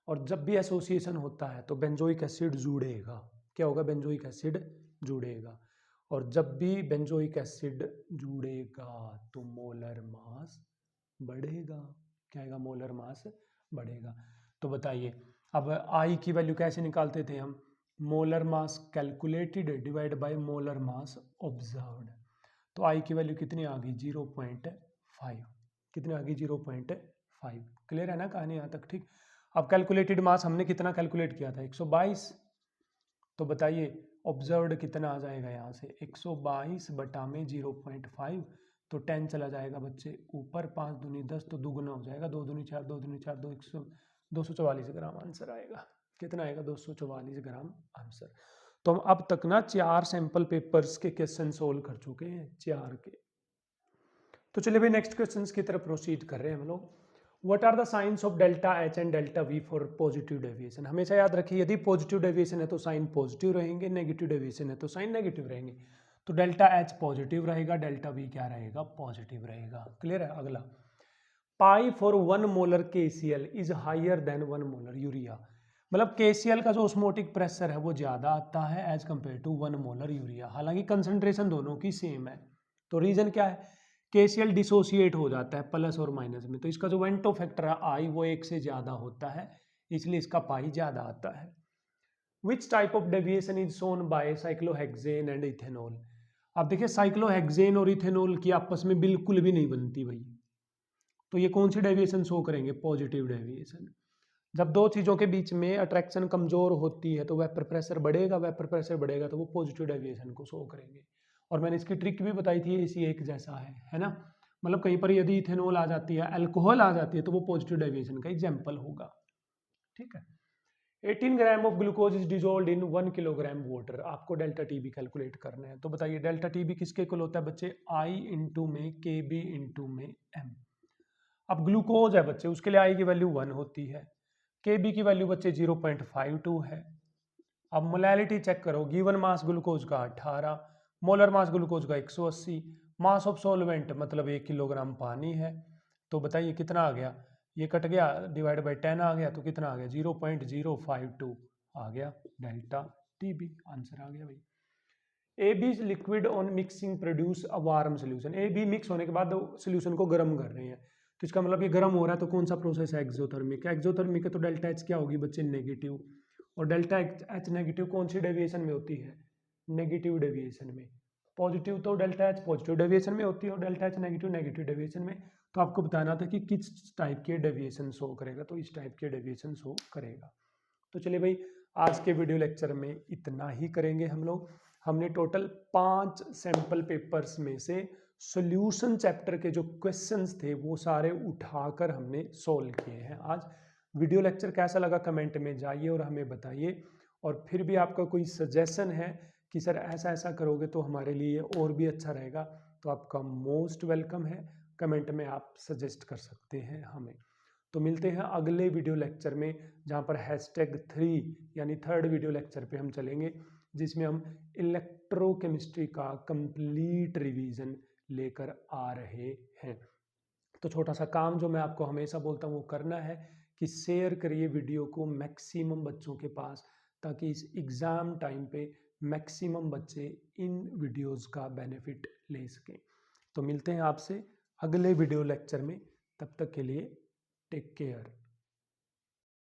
और जब भी एसोसिएशन होता है तो बेंजोइक एसिड जुड़ेगा। क्या होगा बेंजोइक एसिड जुड़ेगा। और जब भी बेंजोइक एसिड जुड़ेगा तो मोलर मास बढ़ेगा। क्या आएगा मोलर मास बढ़ेगा। तो बताइए अब आई की वैल्यू कैसे निकालते थे हम, molar mass calculated divide by molar mass observed. तो आई की वैल्यू कितनी आ गई 0.5। कितनी आ गई 0.5। क्लियर है ना कहानी यहाँ तक? ठीक। अब कैलकुलेटेड मास हमने कितना कैलकुलेट किया था 122। तो बताइए ऑब्जर्व्ड कितना आ जाएगा यहाँ से 122 बटा में 0.5, तो 10 चला जाएगा बच्चे ऊपर, 5 दूनी 10 तो दुगुना हो जाएगा, 2 दूनी 4 2 दूनी 4 244 ग्राम आंसर आएगा। कितना आएगा 244 ग्राम आंसर। तो हम अब तक ना 4 सैंपल पेपर्स के क्वेश्चन सोल्व कर चुके हैं, 4 के। तो चलिए भाई नेक्स्ट क्वेश्चन की तरफ प्रोसीड कर रहे हैं हम लोग। What are the signs of delta H and delta V for positive deviation. हमेशा याद रखिए यदि पॉजिटिव डेविएशन है तो साइन पॉजिटिव रहेंगे, नेगेटिव डेविएशन है तो साइन नेगेटिव रहेंगे। तो डेल्टा एच पॉजिटिव रहेगा, डेल्टा वी क्या रहेगा पॉजिटिव रहेगा। क्लियर है। अगला pi for 1 molar KCl is higher than 1 molar urea. मतलब KCl का जो ऑस्मोटिक प्रेशर है वो ज्यादा आता है as compare to 1 molar urea. हालांकि कंसंट्रेशन दोनों की सेम है। तो रीजन क्या है KCl डिसोसिएट हो जाता है प्लस और माइनस में, तो इसका जो वेंटो फैक्टर है आई वो 1 से ज्यादा होता है, इसलिए इसका पाई ज्यादा आता है। Which type of deviation is shown by cyclohexane and ethanol. अब देखिए साइक्लोहेक्सेन और इथेनॉल की आपस में बिल्कुल भी नहीं बनती भाई, तो ये कौन सी डेविएशन शो करेंगे पॉजिटिव डेविएशन। जब दो चीजों के बीच में अट्रैक्शन कमजोर होती है तो वेपर प्रेशर बढ़ेगा, वेपर प्रेशर बढ़ेगा तो वो पॉजिटिव डेविएशन को शो करेंगे। और मैंने इसकी ट्रिक भी बताई थी, इसी एक जैसा है ना। मतलब कहीं पर यदि इथेनॉल आ जाती है, अल्कोहल आ जाती है तो वो पॉजिटिव डेविएशन का एग्जाम्पल होगा। ठीक है। 18 gram of glucose is dissolve in 1 kilogram water. आपको डेल्टा टी बी कैलकुलेट करना है। तो बताइए डेल्टा टी बी किसके इक्वल होता है बच्चे आई इंटू में के बी इंटू में एम। अब ग्लूकोज है बच्चे उसके लिए आई की वैल्यू 1 होती है, के बी की वैल्यू बच्चे 0.52 है। अब मोलैलिटी चेक करो, गिवन मास ग्लूकोज का 18, मोलर मास ग्लूकोज का 180, मास ऑफ सॉल्वेंट मतलब 1 किलोग्राम पानी है। तो बताइए कितना आ गया, ये कट गया डिवाइड बाय 10 आ गया, तो कितना आ गया 0.052 आ गया डेल्टा टी बी। आंसर आ गया भाई। A B liquid on mixing produce a warm solution. A B mix होने के बाद सोल्यूशन को गर्म कर रहे हैं, तो इसका मतलब ये गर्म हो रहा है, तो कौन सा प्रोसेस है एक्सोथर्मिक। एक्सोथर्मिक है तो डेल्टा एच क्या होगी बच्चे नेगेटिव। और डेल्टा एच नेगेटिव कौन सी डेविएशन में होती है नेगेटिव डेविएशन में। पॉजिटिव तो डेल्टा एच पॉजिटिव डेविएशन में होती है और delta H negative negative deviation में। तो आपको बताना था कि किस टाइप के डेविएशन शो करेगा, तो इस टाइप के डेविएशन शो करेगा। तो चलिए भाई आज के वीडियो लेक्चर में इतना ही करेंगे हम लोग। हमने टोटल 5 सैंपल पेपर्स में से सॉल्यूशन चैप्टर के जो क्वेश्चंस थे वो सारे उठाकर हमने सोल्व किए हैं आज। वीडियो लेक्चर कैसा लगा कमेंट में जाइए और हमें बताइए। और फिर भी आपका कोई सजेशन है कि सर ऐसा ऐसा करोगे तो हमारे लिए और भी अच्छा रहेगा, तो आपका मोस्ट वेलकम है। कमेंट में आप सजेस्ट कर सकते हैं हमें। तो मिलते हैं अगले वीडियो लेक्चर में, जहाँ पर #3 यानी 3rd वीडियो लेक्चर पे हम चलेंगे। जिसमें हम इलेक्ट्रोकेमिस्ट्री का कंप्लीट रिवीजन लेकर आ रहे हैं। तो छोटा सा काम जो मैं आपको हमेशा बोलता हूँ वो करना है कि शेयर करिए वीडियो को मैक्सिमम बच्चों के पास, ताकि इस एग्ज़ाम टाइम पे मैक्सिमम बच्चे इन वीडियोस का बेनिफिट ले सकें। तो मिलते हैं आपसे अगले वीडियो लेक्चर में, तब तक के लिए टेक केयर।